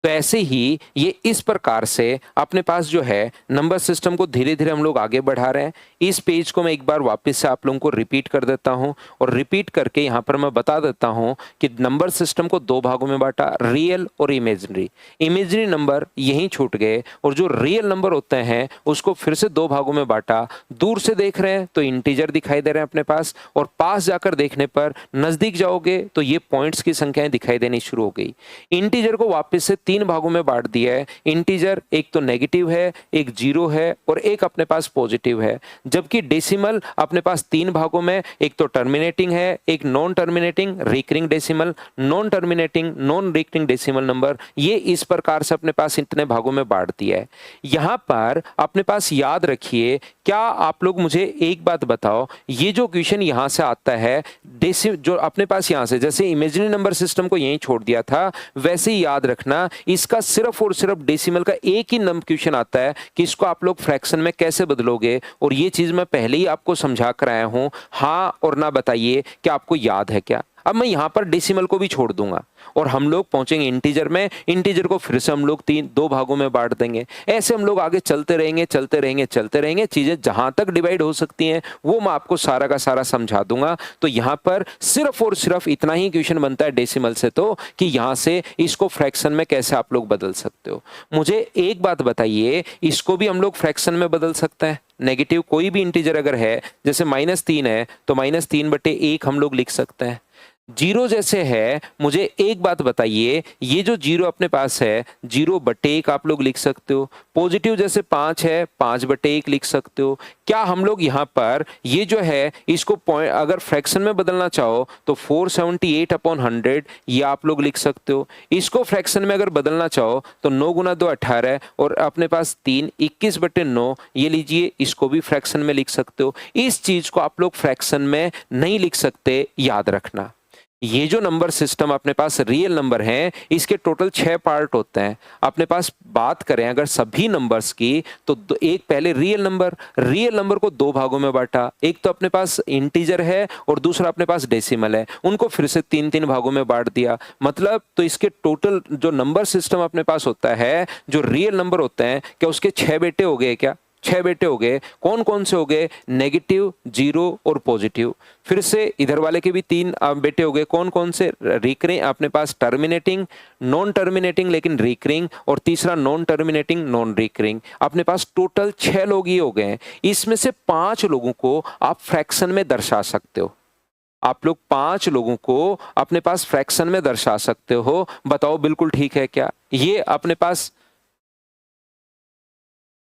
तो ऐसे ही ये इस प्रकार से अपने पास जो है नंबर सिस्टम को धीरे धीरे हम लोग आगे बढ़ा रहे हैं। इस पेज को मैं एक बार वापस से आप लोगों को रिपीट कर देता हूं और रिपीट करके यहाँ पर मैं बता देता हूं कि नंबर सिस्टम को दो भागों में बांटा, रियल और इमेजिनरी। इमेजिनरी नंबर यहीं छूट गए और जो रियल नंबर होते हैं उसको फिर से दो भागों में बांटा। दूर से देख रहे हैं तो इंटीजर दिखाई दे रहे हैं अपने पास, और पास जाकर देखने पर नजदीक जाओगे तो ये पॉइंट्स की संख्याएं दिखाई देनी शुरू हो गई। इंटीजर को वापस से तीन भागों में बांट दिया है। इंटीजर एक तो नेगेटिव है, एक जीरो है और एक अपने पास पॉजिटिव है। जबकि डेसिमल अपने पास तीन भागों में, एक तो टर्मिनेटिंग है, एक non terminating recurring decimal, non terminating non recurring decimal number. ये इस प्रकार से अपने पास इतने भागों में बांट दिया है। यहां पर अपने पास याद रखिए, क्या आप लोग मुझे एक बात बताओ, ये जो क्वेश्चन यहां से आता है जो अपने पास यहां से, जैसे इमेजिनरी नंबर सिस्टम को यहीं छोड़ दिया था, वैसे ही याद रखना इसका सिर्फ और सिर्फ डेसिमल का एक ही नंबर क्वेश्चन आता है कि इसको आप लोग फ्रैक्शन में कैसे बदलोगे। और ये चीज मैं पहले ही आपको समझा कर आया हूं। हाँ और ना बताइए कि आपको याद है क्या। अब मैं यहां पर डेसिमल को भी छोड़ दूंगा और हम लोग पहुंचेंगे इंटीजर में। इंटीजर को फिर से हम लोग दो भागों में बांट देंगे। ऐसे हम लोग आगे चलते रहेंगे चलते रहेंगे चलते रहेंगे। चीजें जहां तक डिवाइड हो सकती हैं वो मैं आपको सारा का सारा समझा दूंगा। तो यहां पर सिर्फ और सिर्फ इतना ही क्वेश्चन बनता है डेसिमल से, तो कि यहां से इसको फ्रैक्शन में कैसे आप लोग बदल सकते हो। मुझे एक बात बताइए, इसको भी हम लोग फ्रैक्शन में बदल सकते हैं। नेगेटिव कोई भी इंटीजर अगर है, जैसे -3 है तो -3/1 हम लोग लिख सकते हैं। जीरो जैसे है, मुझे एक बात बताइए, ये जो जीरो अपने पास है 0/1 आप लोग लिख सकते हो। पॉजिटिव जैसे 5 है 5/1 लिख सकते हो। क्या हम लोग यहाँ पर ये जो है इसको पॉइंट अगर फ्रैक्शन में बदलना चाहो तो 478/100 ये आप लोग लिख सकते हो। इसको फ्रैक्शन में अगर बदलना चाहो तो 9 × 2 18 और अपने पास 3 21/9 ये लीजिए, इसको भी फ्रैक्शन में लिख सकते हो। इस चीज को आप लोग फ्रैक्शन में नहीं लिख सकते, याद रखना। ये जो नंबर सिस्टम अपने पास रियल नंबर हैं, इसके टोटल 6 पार्ट होते हैं। अपने पास बात करें अगर सभी नंबर्स की तो एक पहले रियल नंबर को दो भागों में बांटा। एक तो अपने पास इंटीजर है और दूसरा अपने पास डेसिमल है, उनको फिर से 3-3 भागों में बांट दिया। मतलब तो इसके टोटल जो नंबर सिस्टम अपने पास होता है, जो रियल नंबर होते हैं, क्या उसके 6 बेटे हो गए क्या? 6 बेटे हो गए। कौन कौन से हो गए? नेगेटिव, जीरो और पॉजिटिव। फिर से इधर वाले के भी 3 बेटे हो गए। कौन कौन से? रिकरिंग, अपने पास टर्मिनेटिंग, नॉन टर्मिनेटिंग लेकिन रिकरिंग, और तीसरा नॉन टर्मिनेटिंग नॉन रिकरिंग। अपने पास टोटल 6 लोग ये हो गए हैं। इसमें से 5 लोगों को आप फ्रैक्शन में दर्शा सकते हो। आप लोग 5 लोगों को अपने पास फ्रैक्शन में दर्शा सकते हो। बताओ बिल्कुल ठीक है क्या? ये अपने पास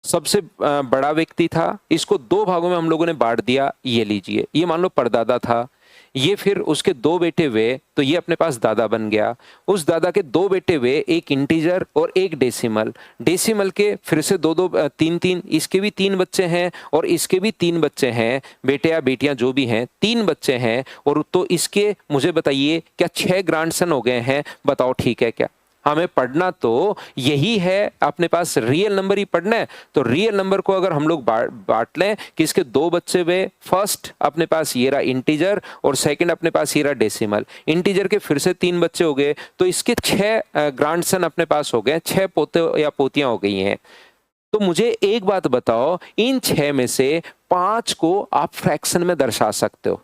सबसे बड़ा व्यक्ति था, इसको 2 भागों में हम लोगों ने बांट दिया। ये लीजिए, ये मान लो परदादा था, ये फिर उसके 2 बेटे हुए तो ये अपने पास दादा बन गया। उस दादा के 2 बेटे हुए, एक इंटीजर और एक डेसिमल। डेसिमल के फिर से 2-2 3-3, इसके भी 3 बच्चे हैं और इसके भी 3 बच्चे हैं, बेटे या बेटियां जो भी हैं, 3 बच्चे हैं। और तो इसके मुझे बताइए क्या 6 ग्रैंडसन हो गए हैं? बताओ ठीक है क्या? हमें पढ़ना तो यही है, अपने पास रियल नंबर ही पढ़ना है। तो रियल नंबर को अगर हम लोग बांट लें कि इसके 2 बच्चे हुए, फर्स्ट अपने पास ये रहा इंटीजर और सेकंड अपने पास ये रहा डेसिमल। इंटीजर के फिर से 3 बच्चे हो गए तो इसके 6 ग्रैंडसन अपने पास हो गए, 6 पोते या पोतियां हो गई हैं। तो मुझे एक बात बताओ, इन 6 में से 5 को आप फ्रैक्शन में दर्शा सकते हो।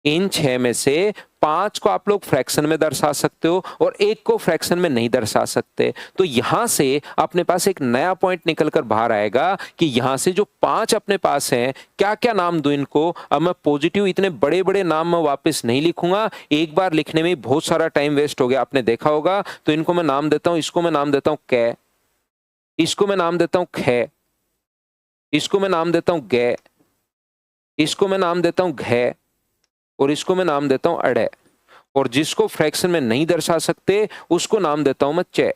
इन 6 में से 5 को आप लोग फ्रैक्शन में दर्शा सकते हो और एक को फ्रैक्शन में नहीं दर्शा सकते। तो यहां से अपने पास एक नया पॉइंट निकलकर बाहर आएगा कि यहां से जो 5 अपने पास हैं, क्या क्या नाम दूं इनको? अब मैं पॉजिटिव इतने बड़े बड़े नाम में वापस नहीं लिखूंगा, एक बार लिखने में बहुत सारा टाइम वेस्ट हो गया, आपने देखा होगा। तो इनको मैं नाम देता हूं, इसको मैं नाम देता हूं कै, इसको मैं नाम देता हूं खे, इसको मैं नाम देता हूं गे, इसको मैं नाम देता हूं घे, और इसको मैं नाम देता हूं अड़े। और जिसको फ्रैक्शन में नहीं दर्शा सकते उसको नाम देता हूं मैं चे।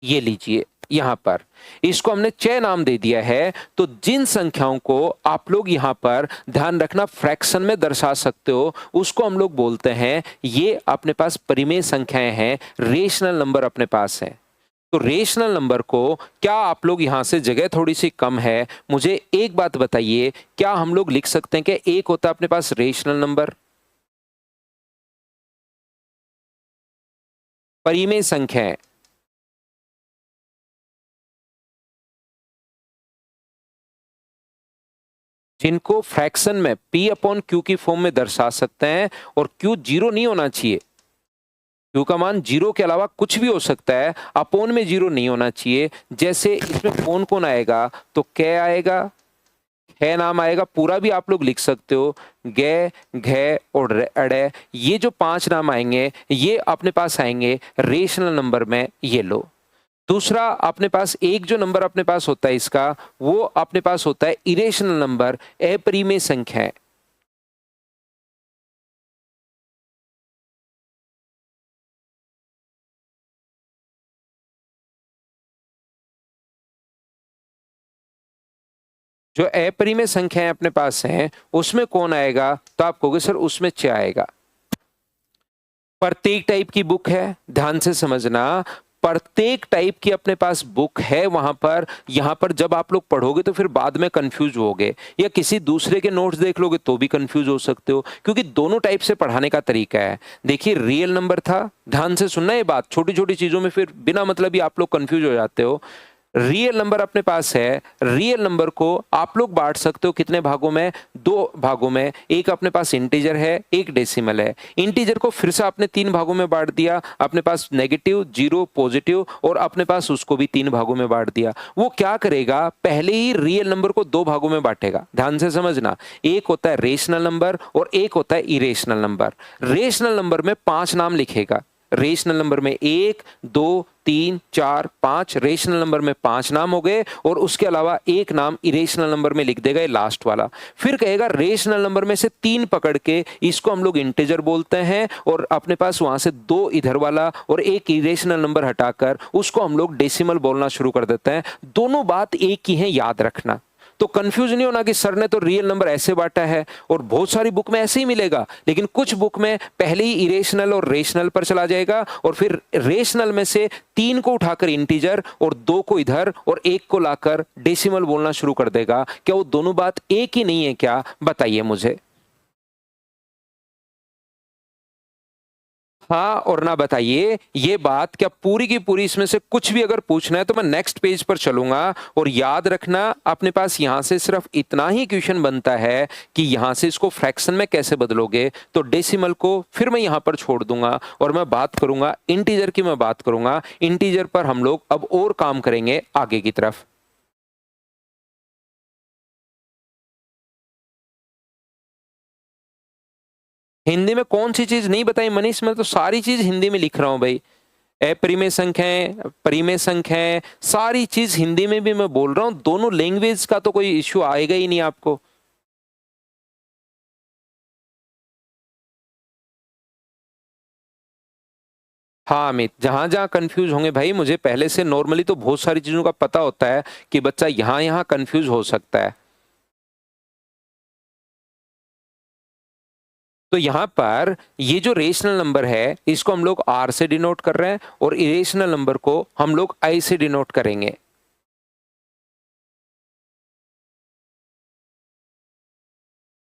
ये लीजिए, यहां पर इसको हमने चे नाम दे दिया है। तो जिन संख्याओं को आप लोग यहां पर ध्यान रखना फ्रैक्शन में दर्शा सकते हो उसको हम लोग बोलते हैं, ये अपने पास परिमेय संख्याएं हैं, रेशनल नंबर अपने पास है। तो रेशनल नंबर को क्या आप लोग यहां से, जगह थोड़ी सी कम है, मुझे एक बात बताइए, क्या हम लोग लिख सकते हैं कि एक होता है अपने पास रेशनल नंबर? परिमेय संख्याएं जिनको फ्रैक्शन में P अपॉन Q की फॉर्म में दर्शा सकते हैं, और Q 0 नहीं होना चाहिए। Q का मान 0 के अलावा कुछ भी हो सकता है, अपॉन में 0 नहीं होना चाहिए। जैसे इसमें कौन कौन आएगा? तो कै आएगा, है नाम आएगा, पूरा भी आप लोग लिख सकते हो, गे, घे और अड़े। ये जो 5 नाम आएंगे ये अपने पास आएंगे रेशनल नंबर में। ये लो। दूसरा अपने पास एक जो नंबर अपने पास होता है इसका, वो अपने पास होता है इरेशनल नंबर, अपरिमेय संख्याएं। जो अपरिमेय संख्याएं अपने पास हैं उसमें कौन आएगा? तो आप कहोगे सर उसमें च आएगा। प्रत्येक टाइप की बुक है, ध्यान से समझना, प्रत्येक टाइप की अपने पास बुक है वहां पर। यहां पर जब आप लोग पढ़ोगे तो फिर बाद में कंफ्यूज होगे, या किसी दूसरे के नोट्स देख लोगे तो भी कंफ्यूज हो सकते हो, क्योंकि दोनों टाइप से पढ़ाने का तरीका है। देखिए रियल नंबर था, ध्यान से सुनना ये बात, छोटी छोटी चीजों में फिर बिना मतलब ही आप लोग कंफ्यूज हो जाते हो। रियल नंबर अपने पास है, रियल नंबर को आप लोग बांट सकते हो कितने भागों में? 2 भागों में। एक अपने पास इंटीजर है, एक डेसिमल है। इंटीजर को फिर से आपने 3 भागों में बांट दिया, अपने पास नेगेटिव, जीरो, पॉजिटिव, और अपने पास उसको भी 3 भागों में बांट दिया। वो क्या करेगा, पहले ही रियल नंबर को 2 भागों में बांटेगा। ध्यान से समझना, एक होता है रेशनल नंबर और एक होता है इरेशनल नंबर। रेशनल नंबर में 5 नाम लिखेगा, रेशनल नंबर में 1, 2, 3, 4, 5, रेशनल नंबर में 5 नाम हो गए, और उसके अलावा एक नाम इरेशनल नंबर में लिख देगा, ये लास्ट वाला। फिर कहेगा रेशनल नंबर में से 3 पकड़ के, इसको हम लोग इंटीजर बोलते हैं, और अपने पास वहां से 2 इधर वाला और एक इरेशनल नंबर हटाकर उसको हम लोग डेसिमल बोलना शुरू कर देते हैं। दोनों बात एक ही है, याद रखना। तो कंफ्यूज नहीं होना कि सर ने तो रियल नंबर ऐसे बांटा है, और बहुत सारी बुक में ऐसे ही मिलेगा, लेकिन कुछ बुक में पहले ही इरेशनल और रेशनल पर चला जाएगा, और फिर रेशनल में से 3 को उठाकर इंटीजर और 2 को इधर और 1 को लाकर डेसिमल बोलना शुरू कर देगा। क्या वो दोनों बात एक ही नहीं है क्या? बताइए मुझे। हाँ और ना बताइए। ये बात क्या पूरी की पूरी इसमें से कुछ भी अगर पूछना है तो मैं नेक्स्ट पेज पर चलूंगा। और याद रखना अपने पास यहां से सिर्फ इतना ही क्वेश्चन बनता है कि यहां से इसको फ्रैक्शन में कैसे बदलोगे। तो डेसिमल को फिर मैं यहां पर छोड़ दूंगा और मैं बात करूंगा इंटीजर की। मैं बात करूंगा इंटीजर पर। हम लोग अब और काम करेंगे आगे की तरफ। हिंदी में कौन सी चीज नहीं बताई मनीष? मैं तो सारी चीज हिंदी में लिख रहा हूं भाई। अपरिमेय संख्याएं, परिमेय संख्याएं, सारी चीज हिंदी में भी मैं बोल रहा हूं। दोनों लैंग्वेज का तो कोई इश्यू आएगा ही नहीं आपको। हाँ अमित, जहां जहां कंफ्यूज होंगे भाई, मुझे पहले से नॉर्मली तो बहुत सारी चीजों का पता होता है कि बच्चा यहां यहां कंफ्यूज हो सकता है। तो यहां पर ये जो रेशनल नंबर है इसको हम लोग आर से डिनोट कर रहे हैं और इरेशनल नंबर को हम लोग आई से डिनोट करेंगे।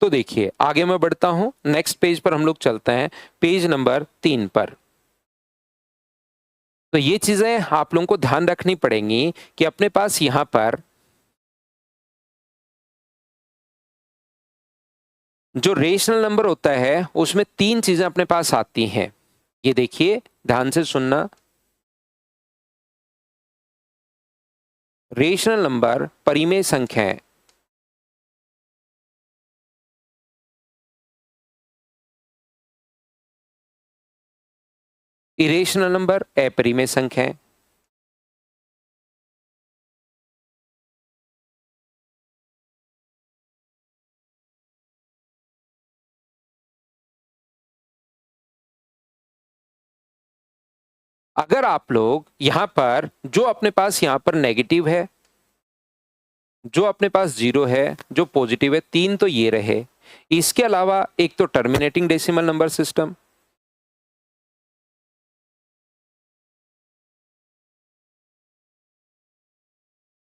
तो देखिए आगे मैं बढ़ता हूं, नेक्स्ट पेज पर हम लोग चलते हैं, पेज नंबर 3 पर। तो ये चीजें आप लोगों को ध्यान रखनी पड़ेंगी कि अपने पास यहां पर जो रेशनल नंबर होता है उसमें 3 चीजें अपने पास आती हैं। ये देखिए, ध्यान से सुनना। रेशनल नंबर, परिमेय संख्याएं, इरेशनल नंबर, अपरिमेय संख्याएं। अगर आप लोग यहां पर जो अपने पास यहां पर नेगेटिव है, जो अपने पास जीरो है, जो पॉजिटिव है, 3 तो ये रहे। इसके अलावा एक तो terminating decimal number system,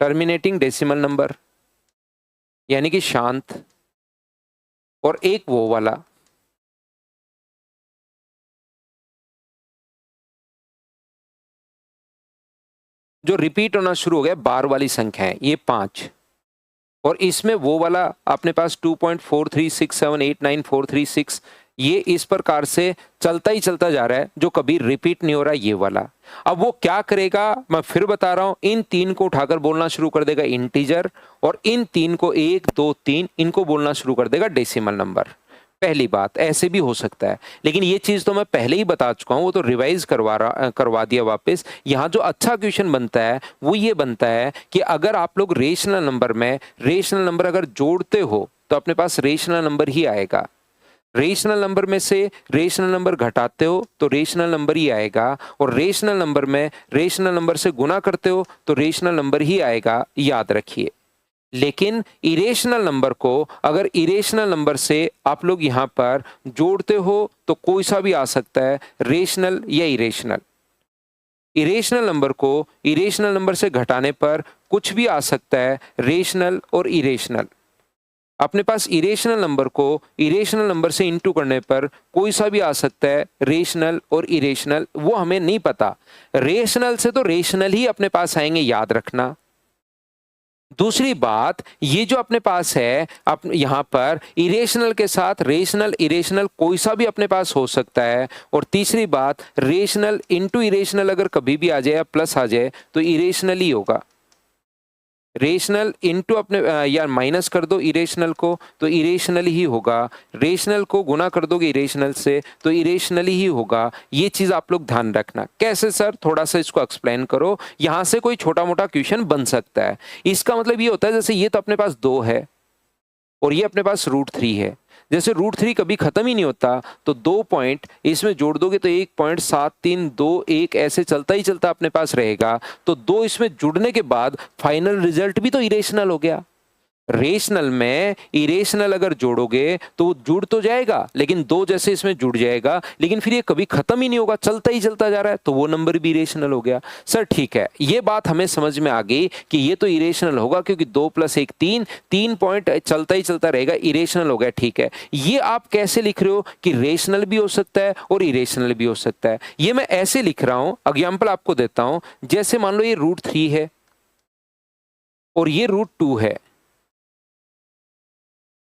terminating decimal number यानी कि शांत, और एक वो वाला जो रिपीट होना शुरू हो गया, बार वाली संख्या है, ये 5। और इसमें वो वाला अपने पास 2.4367894336, ये इस प्रकार से चलता ही चलता जा रहा है, जो कभी रिपीट नहीं हो रहा, ये वाला। अब वो क्या करेगा मैं फिर बता रहा हूं, इन 3 को उठाकर बोलना शुरू कर देगा इंटीजर, और इन 3 को 1 2 3 इनको बोलना शुरू कर देगा डेसिमल नंबर। पहली बात, ऐसे भी हो सकता है, लेकिन ये चीज तो मैं पहले ही बता चुका हूं, वो तो रिवाइज करवा दिया वापस। यहां जो अच्छा क्वेश्चन बनता है वो ये बनता है कि अगर आप लोग रेशनल नंबर में रेशनल नंबर अगर जोड़ते हो तो अपने पास रेशनल नंबर ही आएगा। रेशनल नंबर में से रेशनल नंबर घटाते हो तो रेशनल नंबर ही आएगा, और रेशनल नंबर में रेशनल नंबर से गुना करते हो तो रेशनल नंबर ही आएगा, याद रखिए। लेकिन इरेशनल नंबर को अगर इरेशनल नंबर से आप लोग यहां पर जोड़ते हो तो कोई सा भी आ सकता है, रेशनल या इरेशनल। इरेशनल नंबर को इरेशनल नंबर से घटाने पर कुछ भी आ सकता है, रेशनल और इरेशनल। अपने पास इरेशनल नंबर को इरेशनल नंबर से इंटू करने पर कोई सा भी आ सकता है, रेशनल और इरेशनल, वो हमें नहीं पता। रेशनल से तो रेशनल ही अपने पास आएंगे, याद रखना। दूसरी बात, ये जो अपने पास है यहां पर इरेशनल के साथ रेशनल इरेशनल कोई सा भी अपने पास हो सकता है। और तीसरी बात, रेशनल इंटू इरेशनल अगर कभी भी आ जाए या प्लस आ जाए तो इरेशनल ही होगा। रेशनल इंटू अपने या माइनस कर दो इरेशनल को तो इरेशनल ही होगा। रेशनल को गुना कर दोगे इरेशनल से तो इरेशनल ही होगा। ये चीज आप लोग ध्यान रखना। कैसे सर, थोड़ा सा इसको एक्सप्लेन करो। यहां से कोई छोटा मोटा क्वेश्चन बन सकता है। इसका मतलब ये होता है जैसे ये तो अपने पास 2 है और ये अपने पास √3 है। जैसे √3 कभी खत्म ही नहीं होता, तो 2 पॉइंट इसमें जोड़ दोगे तो 1.7321 ऐसे चलता ही चलता अपने पास रहेगा। तो 2 इसमें जुड़ने के बाद फाइनल रिजल्ट भी तो इरेशनल हो गया। रेशनल में इरेशनल अगर जोड़ोगे तो वो जुड़ तो जाएगा, लेकिन दो जैसे इसमें जुड़ जाएगा, लेकिन फिर ये कभी खत्म ही नहीं होगा, चलता ही चलता जा रहा है, तो वो नंबर भी इरेशनल हो गया। सर ठीक है, ये बात हमें समझ में आ गई कि ये तो इरेशनल होगा क्योंकि 2 + 1 3, 3 पॉइंट चलता ही चलता रहेगा, इरेशनल हो गया। ठीक है, ये आप कैसे लिख रहे हो कि रेशनल भी हो सकता है और इरेशनल भी हो सकता है? ये मैं ऐसे लिख रहा हूं, एग्जाम्पल आपको देता हूं। जैसे मान लो ये √3 है और ये √2 है,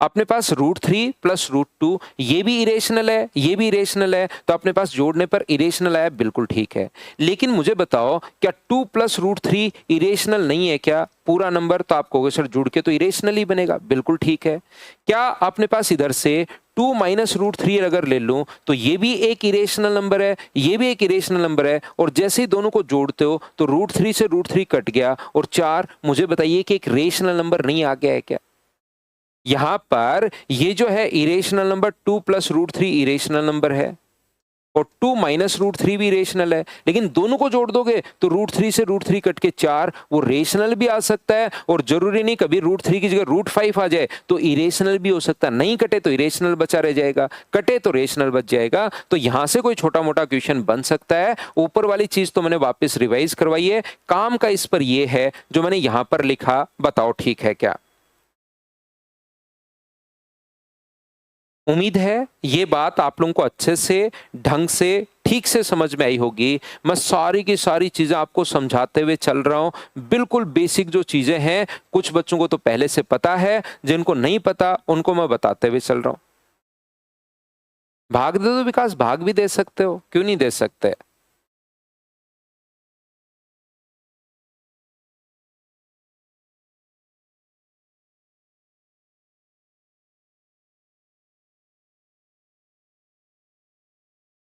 अपने पास √3 + √2, ये भी इरेशनल है, ये भी इरेशनल है, तो अपने पास जोड़ने पर इरेशनल आया, बिल्कुल ठीक है। लेकिन मुझे बताओ, क्या 2 + √3 इरेशनल नहीं है क्या पूरा नंबर? तो आप कहोगे सर जुड़ के तो इरेशनल ही बनेगा, बिल्कुल ठीक है। क्या अपने पास इधर से 2 - √3 अगर ले लूं तो ये भी एक इरेशनल नंबर है, ये भी एक इरेशनल नंबर है, और जैसे ही दोनों को जोड़ते हो तो √3 से √3 कट गया और 4। मुझे बताइए कि एक रेशनल नंबर नहीं आ गया है क्या? यहां पर ये जो है इरेशनल नंबर 2 + √3 इरेशनल नंबर है और 2 - √3 भी इरेशनल है, लेकिन दोनों को जोड़ दोगे तो √3 से √3 कट के 4, वो रेशनल भी आ सकता है, और जरूरी नहीं कभी √3 की जगह √5 आ जाए तो इरेशनल भी हो सकता है। नहीं कटे तो इरेशनल बचा रह जाएगा, कटे तो रेशनल बच जाएगा। तो यहां से कोई छोटा मोटा क्वेश्चन बन सकता है। ऊपर वाली चीज तो मैंने वापस रिवाइज करवाई है, काम का इस पर यह है जो मैंने यहां पर लिखा, बताओ ठीक है क्या? उम्मीद है ये बात आप लोगों को अच्छे से, ढंग से, ठीक से समझ में आई होगी। मैं सारी की सारी चीजें आपको समझाते हुए चल रहा हूं, बिल्कुल बेसिक जो चीजें हैं, कुछ बच्चों को तो पहले से पता है, जिनको नहीं पता उनको मैं बताते हुए चल रहा हूं। भाग दे दो विकास, भाग भी दे सकते हो, क्यों नहीं दे सकते?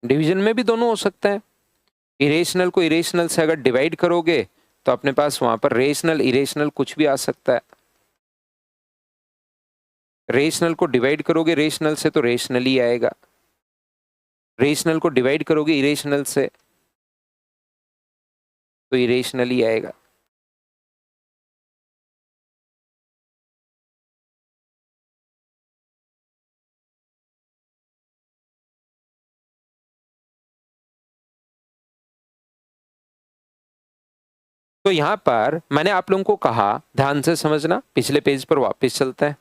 डिवीजन में भी दोनों हो सकते हैं। इरेशनल को इरेशनल से अगर डिवाइड करोगे तो अपने पास वहां पर रेशनल इरेशनल कुछ भी आ सकता है। रेशनल को डिवाइड करोगे रेशनल से तो रेशनल ही आएगा, रेशनल को डिवाइड करोगे इरेशनल से तो इरेशनल ही आएगा। तो यहां पर मैंने आप लोगों को कहा, ध्यान से समझना, पिछले पेज पर वापस चलते हैं।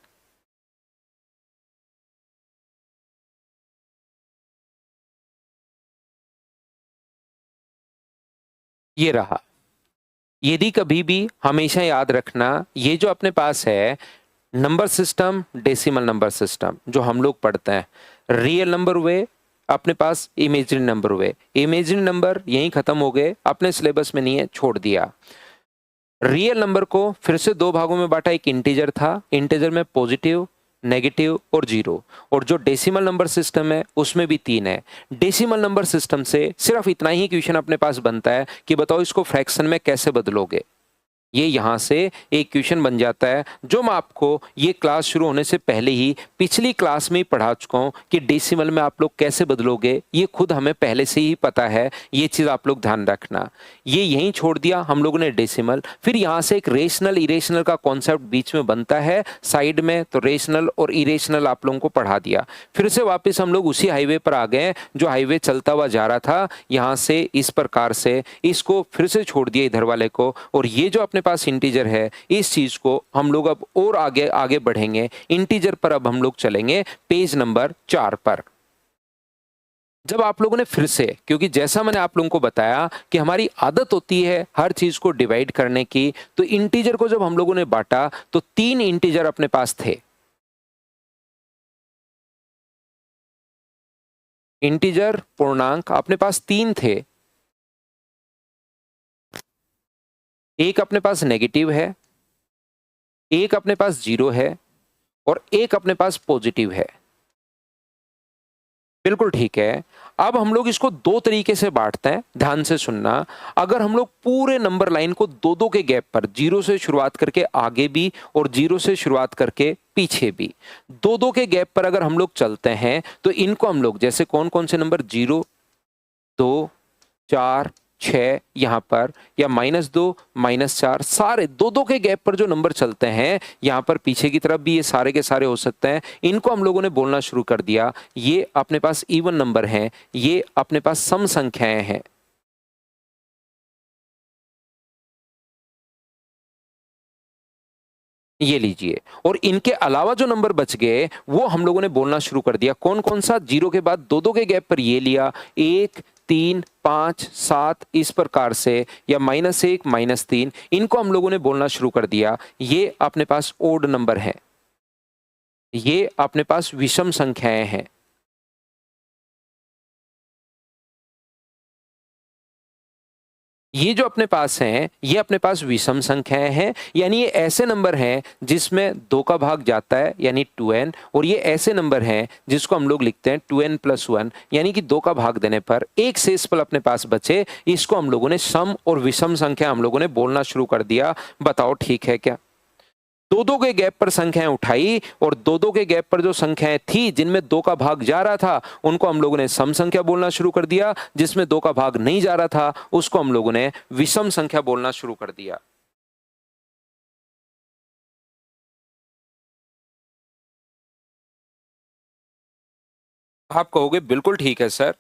ये रहा, यदि कभी भी हमेशा याद रखना, ये जो अपने पास है number system, decimal number system जो हम लोग पढ़ते हैं, रियल नंबर हुए, अपने पास इमेजिनरी नंबर हुए। इमेजिनरी नंबर यहीं खत्म हो गए, अपने सिलेबस में नहीं है, छोड़ दिया। रियल नंबर को फिर से दो भागों में बांटा, एक इंटीजर था, इंटीजर में पॉजिटिव, नेगेटिव और जीरो, और जो डेसिमल नंबर सिस्टम है उसमें भी 3 है। डेसिमल नंबर सिस्टम से सिर्फ इतना ही क्वेश्चन अपने पास बनता है कि बताओ इसको फ्रैक्शन में कैसे बदलोगे। ये यहां से एक क्वेश्चन बन जाता है जो मैं आपको ये क्लास शुरू होने से पहले ही पिछली क्लास में ही पढ़ा चुका हूं कि डेसिमल में आप लोग कैसे बदलोगे, ये खुद हमें पहले से ही पता है, ये चीज आप लोग ध्यान रखना। ये यहीं छोड़ दिया हम लोगों ने डेसिमल, फिर यहां से एक रेशनल इरेशनल का कॉन्सेप्ट बीच में बनता है साइड में, तो रेशनल और इरेशनल आप लोगों को पढ़ा दिया। फिर से वापस हम लोग उसी हाईवे पर आ गए जो हाईवे चलता हुआ जा रहा था, यहां से इस प्रकार से इसको फिर से छोड़ दिया इधर वाले को, और ये जो अपने पास इंटीजर है इस चीज को हम लोग अब और आगे आगे बढ़ेंगे। इंटीजर पर अब हम लोग चलेंगे पेज नंबर 4 पर। जब आप लोगों ने फिर से, क्योंकि जैसा मैंने आप लोगों को बताया कि हमारी आदत होती है हर चीज को डिवाइड करने की, तो इंटीजर को जब हम लोगों ने बांटा तो 3 इंटीजर अपने पास थे। इंटीजर पूर्णांक अपने पास 3 थे, एक अपने पास नेगेटिव है, एक अपने पास जीरो है और एक अपने पास पॉजिटिव है। बिल्कुल ठीक है। अब हम लोग इसको दो तरीके से बांटते हैं, ध्यान से सुनना। अगर हम लोग पूरे नंबर लाइन को दो दो के गैप पर, जीरो से शुरुआत करके आगे भी और जीरो से शुरुआत करके पीछे भी, दो दो के गैप पर अगर हम लोग चलते हैं तो इनको हम लोग जैसे कौन कौन से नंबर 0, 2, 4, 6 यहाँ पर, या -2, -4, सारे 2-2 के गैप पर जो नंबर चलते हैं, यहाँ पर पीछे की तरफ भी ये सारे के सारे हो सकते हैं। इनको हम लोगों ने बोलना शुरू कर दिया, ये अपने पास इवन नंबर हैं, ये अपने पास सम संख्याएं हैं। ये लीजिए, और इनके अलावा जो नंबर बच गए वो हम लोगों ने बोलना शुरू कर दिया। कौन कौन सा? 0 के बाद 2-2 के गैप पर ये लिया, 1, 3, 5, 7, इस प्रकार से, या -1, -3, इनको हम लोगों ने बोलना शुरू कर दिया। ये अपने पास ओड नंबर है, ये अपने पास विषम संख्याएं हैं। ये जो अपने पास हैं, ये अपने पास विषम संख्याएं हैं, यानी ये ऐसे नंबर हैं जिसमें 2 का भाग जाता है, यानी 2n, और ये ऐसे नंबर हैं जिसको हम लोग लिखते हैं 2n + 1, यानी कि 2 का भाग देने पर एक शेष पल अपने पास बचे। इसको हम लोगों ने सम और विषम संख्या हम लोगों ने बोलना शुरू कर दिया। बताओ ठीक है क्या? 2-2 के गैप पर संख्याएं उठाई, और 2-2 के गैप पर जो संख्याएं थी जिनमें 2 का भाग जा रहा था, उनको हम लोगों ने सम संख्या बोलना शुरू कर दिया। जिसमें 2 का भाग नहीं जा रहा था, उसको हम लोगों ने विषम संख्या बोलना शुरू कर दिया। आप कहोगे बिल्कुल ठीक है सर।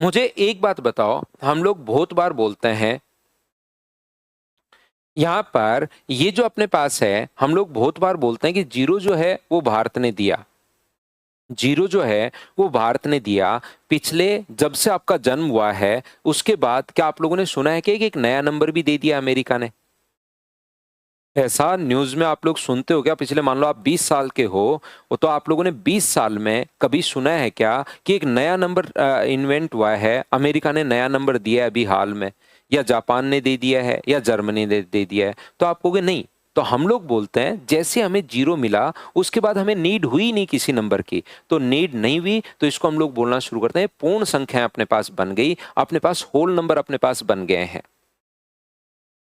मुझे एक बात बताओ, हम लोग बहुत बार बोलते हैं यहाँ पर, ये जो अपने पास है, हम लोग बहुत बार बोलते हैं कि 0 जो है वो भारत ने दिया। 0 जो है वो भारत ने दिया। पिछले जब से आपका जन्म हुआ है उसके बाद क्या आप लोगों ने सुना है कि एक नया नंबर भी दे दिया अमेरिका ने? ऐसा न्यूज़ में आप लोग सुनते हो क्या? पिछले मान लो आप 20 साल के हो, वो तो आप लोगों ने 20 साल में कभी सुना है क्या कि एक नया नंबर इन्वेंट हुआ है, अमेरिका ने नया नंबर दिया है अभी हाल में, या जापान ने दे दिया है, या जर्मनी ने दे दिया है? तो आप कहोगे नहीं। तो हम लोग बोलते हैं जैसे हमें 0 मिला उसके बाद हमें नीड हुई नहीं किसी नंबर की, तो नीड नहीं हुई तो इसको हम लोग बोलना शुरू करते हैं पूर्ण संख्याएं अपने पास बन गई, अपने पास होल नंबर अपने पास बन गए हैं।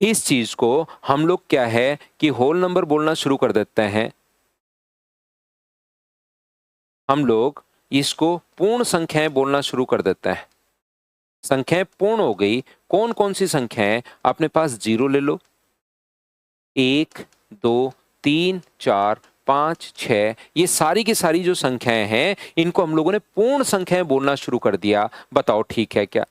इस चीज को हम लोग क्या है कि होल नंबर बोलना शुरू कर देते हैं। हम लोग इसको पूर्ण संख्याएं बोलना शुरू कर देते हैं। संख्याएं पूर्ण हो गई। कौन कौन सी संख्याएं? अपने पास 0 ले लो, 1, 2, 3, 4, 5, 6, ये सारी की सारी जो संख्याएं हैं इनको हम लोगों ने पूर्ण संख्याएं बोलना शुरू कर दिया। बताओ ठीक है क्या?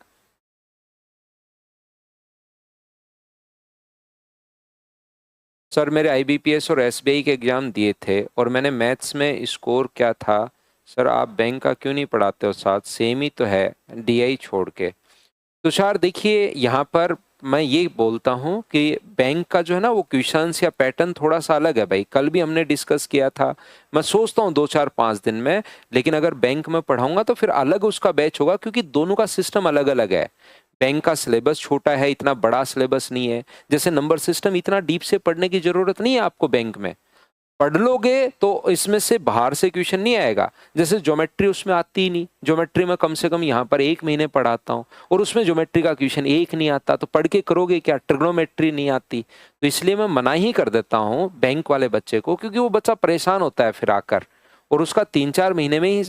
सर मेरे आईबीपीएस और एसबीआई के एग्जाम दिए थे और मैंने मैथ्स में स्कोर क्या था? सर आप बैंक का क्यों नहीं पढ़ाते हो साथ? सेम ही तो है, डीआई छोड़ के। तुषार देखिए, यहाँ पर मैं ये बोलता हूँ कि बैंक का जो है ना वो क्वेश्चंस या पैटर्न थोड़ा सा अलग है भाई। कल भी हमने डिस्कस किया था। मैं सोचता हूँ 2-4-5 दिन में, लेकिन अगर बैंक में पढ़ाऊंगा तो फिर अलग उसका बैच होगा, क्योंकि दोनों का सिस्टम अलग अलग है। बैंक का सिलेबस छोटा है, इतना बड़ा सिलेबस नहीं है। जैसे नंबर सिस्टम इतना डीप से पढ़ने की जरूरत नहीं है आपको बैंक में। पढ़ लोगे तो इसमें से बाहर से क्वेश्चन नहीं आएगा। जैसे ज्योमेट्री उसमें आती ही नहीं। ज्योमेट्री में कम से कम यहाँ पर 1 महीने पढ़ाता हूँ और उसमें ज्योमेट्री का क्वेश्चन एक नहीं आता, तो पढ़ के करोगे क्या? ट्रिग्नोमेट्री नहीं आती। तो इसलिए मैं मना ही कर देता हूँ बैंक वाले बच्चे को, क्योंकि वो बच्चा परेशान होता है फिर आकर, और उसका 3-4 महीने में ही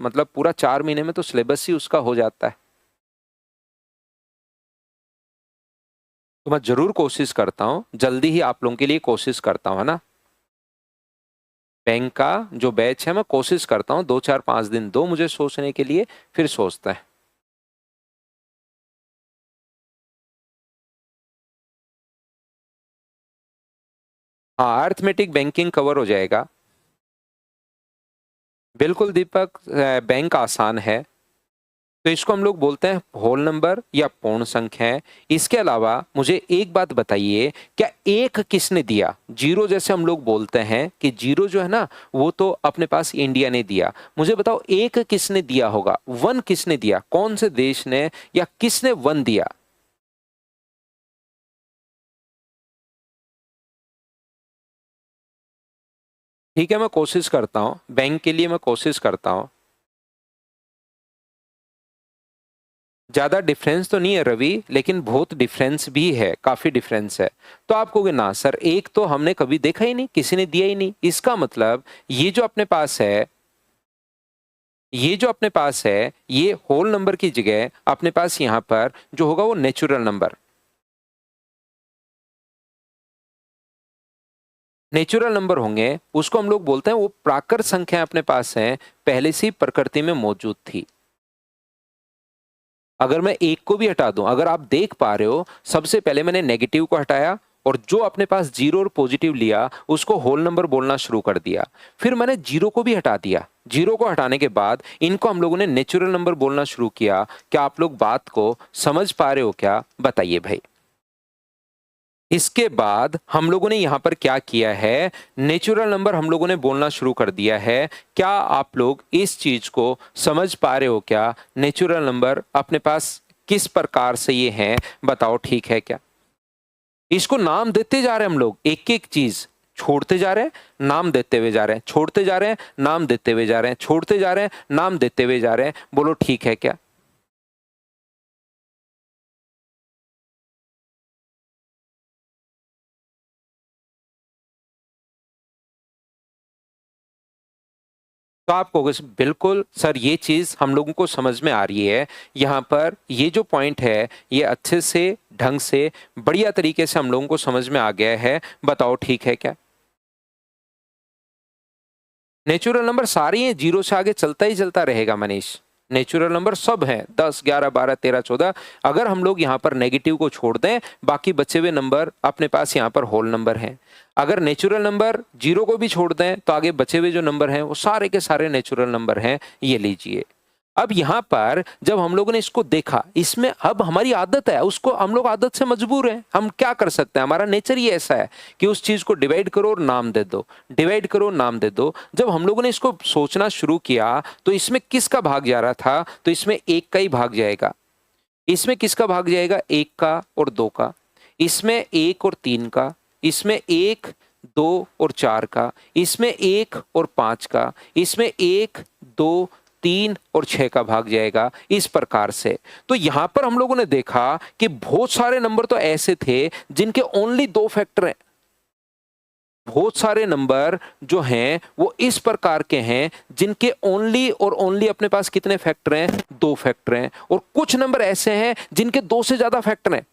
मतलब पूरा 4 महीने में तो सिलेबस ही उसका हो जाता है। तो मैं जरूर कोशिश करता हूँ, जल्दी ही आप लोगों के लिए कोशिश करता हूँ, है ना। बैंक का जो बैच है मैं कोशिश करता हूँ 2-4-5 दिन दो मुझे सोचने के लिए, फिर सोचते हैं। हाँ, अर्थमेटिक बैंकिंग कवर हो जाएगा। बिल्कुल दीपक, बैंक आसान है। तो इसको हम लोग बोलते हैं होल नंबर या पूर्ण संख्याएं। इसके अलावा मुझे एक बात बताइए, क्या एक किसने दिया? 0 जैसे हम लोग बोलते हैं कि 0 जो है ना वो तो अपने पास इंडिया ने दिया। मुझे बताओ एक किसने दिया होगा? 1 किसने दिया? कौन से देश ने या किसने 1 दिया? ठीक है, मैं कोशिश करता हूँ, बैंक के लिए मैं कोशिश करता हूँ। ज्यादा डिफरेंस तो नहीं है रवि, लेकिन बहुत डिफरेंस भी है, काफी डिफरेंस है। तो आप कहोगे ना सर एक तो हमने कभी देखा ही नहीं, किसी ने दिया ही नहीं। इसका मतलब ये जो अपने पास है, ये जो अपने पास है, ये होल नंबर की जगह अपने पास यहाँ पर जो होगा वो नेचुरल नंबर। नेचुरल नंबर होंगे, उसको हम लोग बोलते हैं वो प्राकृत संख्या अपने पास है, पहले से ही प्रकृति में मौजूद थी। अगर मैं एक को भी हटा दूं, अगर आप देख पा रहे हो, सबसे पहले मैंने नेगेटिव को हटाया और जो अपने पास जीरो और पॉजिटिव लिया उसको होल नंबर बोलना शुरू कर दिया। फिर मैंने जीरो को भी हटा दिया। जीरो को हटाने के बाद इनको हम लोगों ने नेचुरल नंबर बोलना शुरू किया। क्या आप लोग बात को समझ पा रहे हो क्या? बताइए भाई। इसके बाद हम लोगों ने यहां पर क्या किया है, नेचुरल नंबर हम लोगों ने बोलना शुरू कर दिया है। क्या आप लोग इस चीज को समझ पा रहे हो क्या? नेचुरल नंबर अपने पास किस प्रकार से ये हैं, बताओ ठीक है क्या? इसको नाम देते जा रहे हैं हम लोग, एक एक चीज छोड़ते जा रहे हैं, नाम देते हुए जा रहे हैं, छोड़ते जा रहे हैं, नाम देते हुए जा रहे हैं, छोड़ते जा रहे हैं, नाम देते हुए जा रहे हैं। बोलो ठीक है क्या? तो आप कहोगे बिल्कुल सर, ये चीज हम लोगों को समझ में आ रही है। यहाँ पर ये जो पॉइंट है ये अच्छे से, ढंग से, बढ़िया तरीके से हम लोगों को समझ में आ गया है। बताओ ठीक है क्या? नेचुरल नंबर सारे हैं, जीरो से आगे चलता ही चलता रहेगा मनीष। नेचुरल नंबर सब हैं, 10 11 12 13 14। अगर हम लोग यहाँ पर नेगेटिव को छोड़ दें, बाकी बचे हुए नंबर अपने पास यहाँ पर होल नंबर हैं। अगर नेचुरल नंबर जीरो को भी छोड़ दें तो आगे बचे हुए जो नंबर हैं वो सारे के सारे नेचुरल नंबर हैं। ये लीजिए। अब यहाँ पर जब हम लोगों ने इसको देखा, इसमें अब हमारी आदत है, उसको हम लोग आदत से मजबूर हैं। हम क्या कर सकते हैं, हमारा नेचर ही ऐसा है कि उस चीज को डिवाइड करो और नाम दे दो, डिवाइड करो नाम दे दो। जब हम लोगों ने इसको सोचना शुरू किया तो इसमें किसका भाग जा रहा था? तो इसमें एक का ही भाग जाएगा। इसमें किसका भाग जाएगा? एक का और दो का। इसमें एक और तीन का। इसमें एक, दो और चार का। इसमें एक और पांच का। इसमें एक, दो, तीन और छह का भाग जाएगा। इस प्रकार से तो यहां पर हम लोगों ने देखा कि बहुत सारे नंबर तो ऐसे थे जिनके ओनली दो फैक्टर हैं। बहुत सारे नंबर जो हैं वो इस प्रकार के हैं जिनके ओनली और ओनली अपने पास कितने फैक्टर हैं? दो फैक्टर हैं। और कुछ नंबर ऐसे हैं जिनके दो से ज्यादा फैक्टर हैं।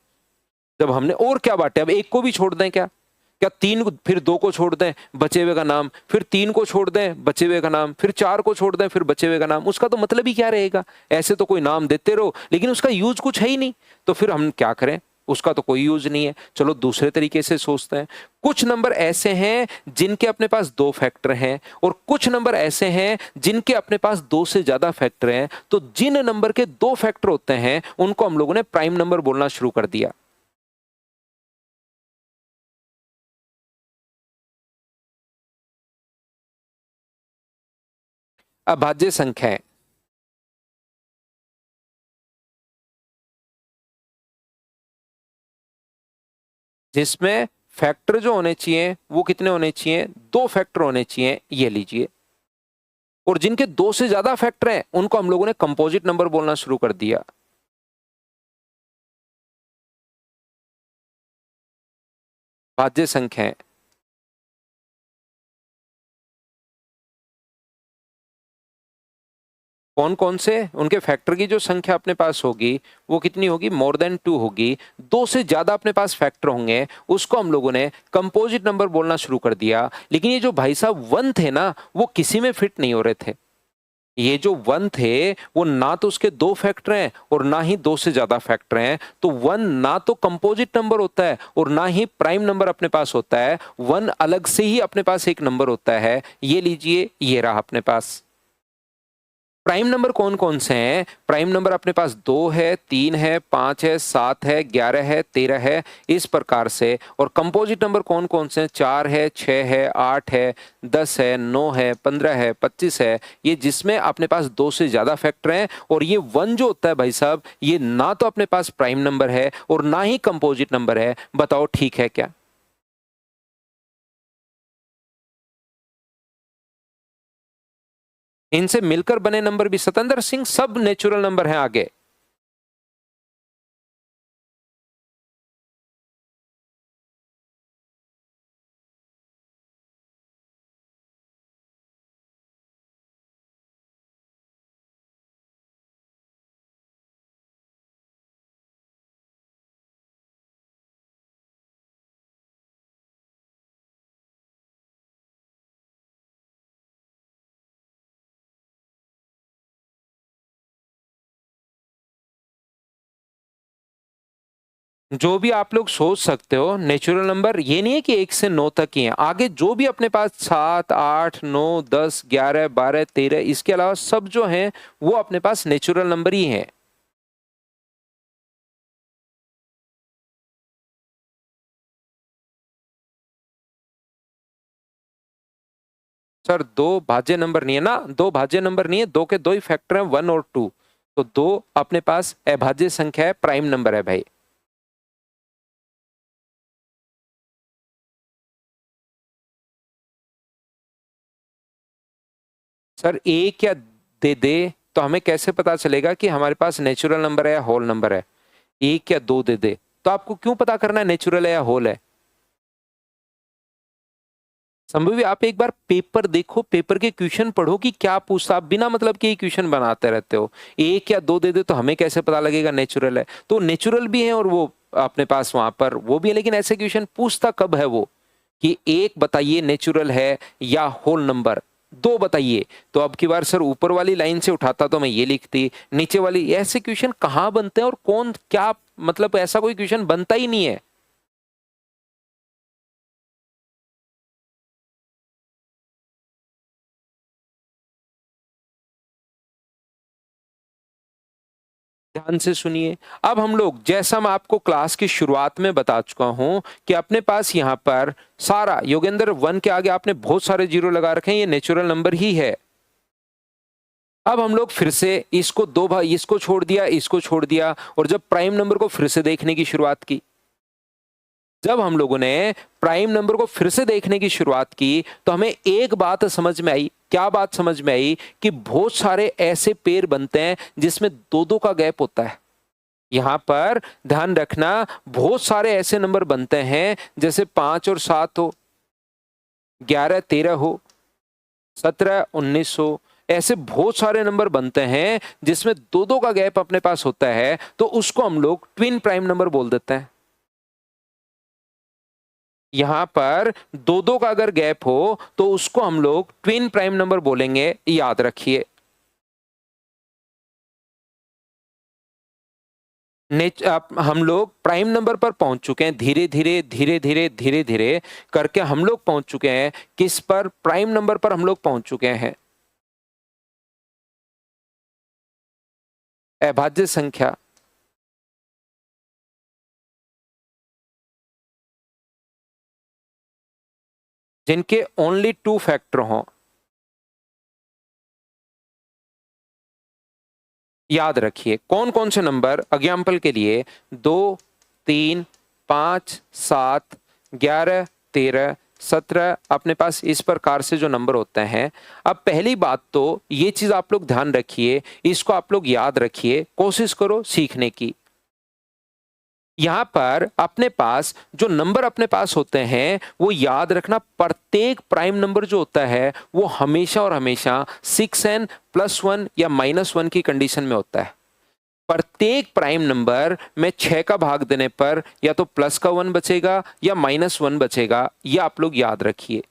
जब हमने और क्या बांटे, अब एक को भी छोड़ दें क्या? क्या तीन को, फिर दो को छोड़ दें, बचे हुए का नाम, फिर तीन को छोड़ दें, बचे हुए का नाम, फिर चार को छोड़ दें, फिर बचे हुए का नाम? उसका तो मतलब ही क्या रहेगा? ऐसे तो कोई नाम देते रहो लेकिन उसका यूज कुछ है ही नहीं। तो फिर हम क्या करें? उसका तो कोई यूज नहीं है। चलो दूसरे तरीके से सोचते हैं। कुछ नंबर ऐसे हैं जिनके अपने पास दो फैक्टर हैं और कुछ नंबर ऐसे हैं जिनके अपने पास दो से ज्यादा फैक्टर हैं। तो जिन नंबर के दो फैक्टर होते हैं उनको हम लोगों ने प्राइम नंबर बोलना शुरू कर दिया। अभाज्य संख्याएं, जिसमें फैक्टर जो होने चाहिए वो कितने होने चाहिए? दो फैक्टर होने चाहिए। ये लीजिए। और जिनके दो से ज्यादा फैक्टर हैं उनको हम लोगों ने कंपोजिट नंबर बोलना शुरू कर दिया। भाज्य संख्याएं कौन कौन से? उनके फैक्टर की जो संख्या अपने पास होगी वो कितनी होगी? मोर देन टू होगी। दो से ज्यादा अपने पास फैक्टर होंगे उसको हम लोगों ने कंपोजिट नंबर बोलना शुरू कर दिया। लेकिन ये जो भाई साहब वन थे ना, वो किसी में फिट नहीं हो रहे थे। ये जो वन थे वो ना तो उसके दो फैक्टर हैं और ना ही दो से ज्यादा फैक्टर हैं। तो वन ना तो कंपोजिट नंबर होता है और ना ही प्राइम नंबर अपने पास होता है। वन अलग से ही अपने पास एक नंबर होता है। ये लीजिए, ये रहा अपने पास। प्राइम नंबर कौन कौन से हैं? प्राइम नंबर अपने पास दो है, तीन है, पांच है, सात है, 11 है, 13 है, इस प्रकार से। और कंपोजिट नंबर कौन कौन से हैं? चार है, छह है, आठ है, 10 है, 9 है, 15 है, 25 है। ये जिसमें अपने पास दो से ज्यादा फैक्टर हैं। और ये वन जो होता है भाई साहब, ये ना तो अपने पास प्राइम नंबर है और ना ही कंपोजिट नंबर है। बताओ ठीक है क्या? इनसे मिलकर बने नंबर भी सतेंद्र सिंह सब नेचुरल नंबर हैं आगे। जो भी आप लोग सोच सकते हो नेचुरल नंबर, ये नहीं है कि 1 से 9 तक ही है, आगे जो भी अपने पास 7, 8, 9, 10, 11, 12, 13 इसके अलावा सब जो हैं वो अपने पास नेचुरल नंबर ही हैं। सर दो भाज्य नंबर नहीं है ना, दो भाज्य नंबर नहीं है, दो के दो ही फैक्टर हैं, 1 और 2। तो दो अपने पास अभाज्य संख्या है, प्राइम नंबर है भाई। सर एक या दे दे तो हमें कैसे पता चलेगा कि हमारे पास नेचुरल नंबर है या होल नंबर है? एक या दो दे दे तो आपको क्यों पता करना है नेचुरल है या होल है? संभवी आप एक बार पेपर देखो, पेपर के क्वेश्चन पढ़ो कि क्या पूछता, आप बिना मतलब के क्वेश्चन बनाते रहते हो। एक या दो दे दे तो हमें कैसे पता लगेगा नेचुरल है? तो नेचुरल भी है और वो अपने पास वहां पर वो भी है, लेकिन ऐसे क्वेश्चन पूछता कब है वो कि एक बताइए नेचुरल है या होल नंबर, दो बताइए। तो अब की बार सर ऊपर वाली लाइन से उठाता तो मैं ये लिखती, नीचे वाली, ऐसे क्वेश्चन कहाँ बनते हैं और कौन क्या, मतलब ऐसा कोई क्वेश्चन बनता ही नहीं है। ध्यान से सुनिए। अब हम लोग, जैसा मैं आपको क्लास की शुरुआत में बता चुका हूं कि अपने पास यहां पर सारा योगेंद्र 1 के आगे आपने बहुत सारे जीरो लगा रखे हैं, ये नेचुरल नंबर ही है। अब हम लोग फिर से इसको दो भाग, इसको छोड़ दिया, इसको छोड़ दिया, और जब प्राइम नंबर को फिर से देखने की शुरुआत की, जब हम लोगों ने प्राइम नंबर को फिर से देखने की शुरुआत की तो हमें एक बात समझ में आई। क्या बात समझ में आई? कि बहुत सारे ऐसे पेयर बनते हैं जिसमें दो दो का गैप होता है। यहां पर ध्यान रखना, बहुत सारे ऐसे नंबर बनते हैं जैसे 5 और 7 हो, 11 13 हो, 17 19 हो, ऐसे बहुत सारे नंबर बनते हैं जिसमें दो दो का गैप अपने पास होता है, तो उसको हम लोग ट्विन प्राइम नंबर बोल देते हैं। यहां पर दो दो का अगर गैप हो तो उसको हम लोग ट्विन प्राइम नंबर बोलेंगे, याद रखिए। हम लोग प्राइम नंबर पर पहुंच चुके हैं, धीरे धीरे धीरे धीरे धीरे धीरे करके हम लोग पहुंच चुके हैं किस पर? प्राइम नंबर पर हम लोग पहुंच चुके हैं, अभाज्य संख्या जिनके ओनली टू फैक्टर हों। याद रखिए कौन कौन से नंबर, एग्जाम्पल के लिए 2 3 5 7 11 13 17 अपने पास इस प्रकार से जो नंबर होते हैं। अब पहली बात तो ये चीज आप लोग ध्यान रखिए, इसको आप लोग याद रखिए, कोशिश करो सीखने की। यहां पर अपने पास जो नंबर अपने पास होते हैं वो याद रखना, प्रत्येक प्राइम नंबर जो होता है वो हमेशा और हमेशा 6n +1 या -1 की कंडीशन में होता है। प्रत्येक प्राइम नंबर में 6 का भाग देने पर या तो प्लस का 1 बचेगा या -1 बचेगा, ये आप लोग याद रखिए।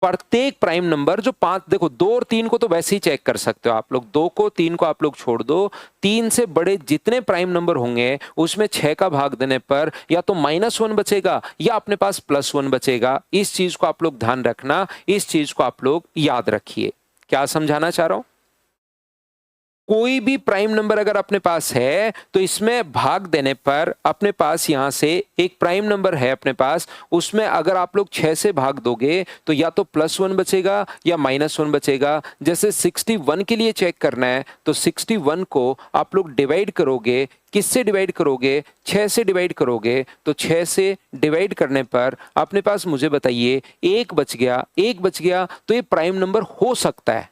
प्रत्येक प्राइम नंबर जो पांच, देखो 2 और 3 को तो वैसे ही चेक कर सकते हो आप लोग, 2 को 3 को आप लोग छोड़ दो, 3 से बड़े जितने प्राइम नंबर होंगे उसमें 6 का भाग देने पर या तो -1 बचेगा या अपने पास +1 बचेगा। इस चीज को आप लोग ध्यान रखना, इस चीज को आप लोग याद रखिए। क्या समझाना चाह रहा हूं? कोई भी प्राइम नंबर अगर अपने पास है तो इसमें भाग देने पर अपने पास यहां से एक प्राइम नंबर है अपने पास, उसमें अगर आप लोग 6 से भाग दोगे तो या तो +1 बचेगा या -1 बचेगा। जैसे 61 के लिए चेक करना है तो 61 को आप लोग डिवाइड करोगे, किससे डिवाइड करोगे? 6 से डिवाइड करोगे, तो 6 से डिवाइड करने पर अपने पास मुझे बताइए एक बच गया, एक बच गया तो ये प्राइम नंबर हो सकता है।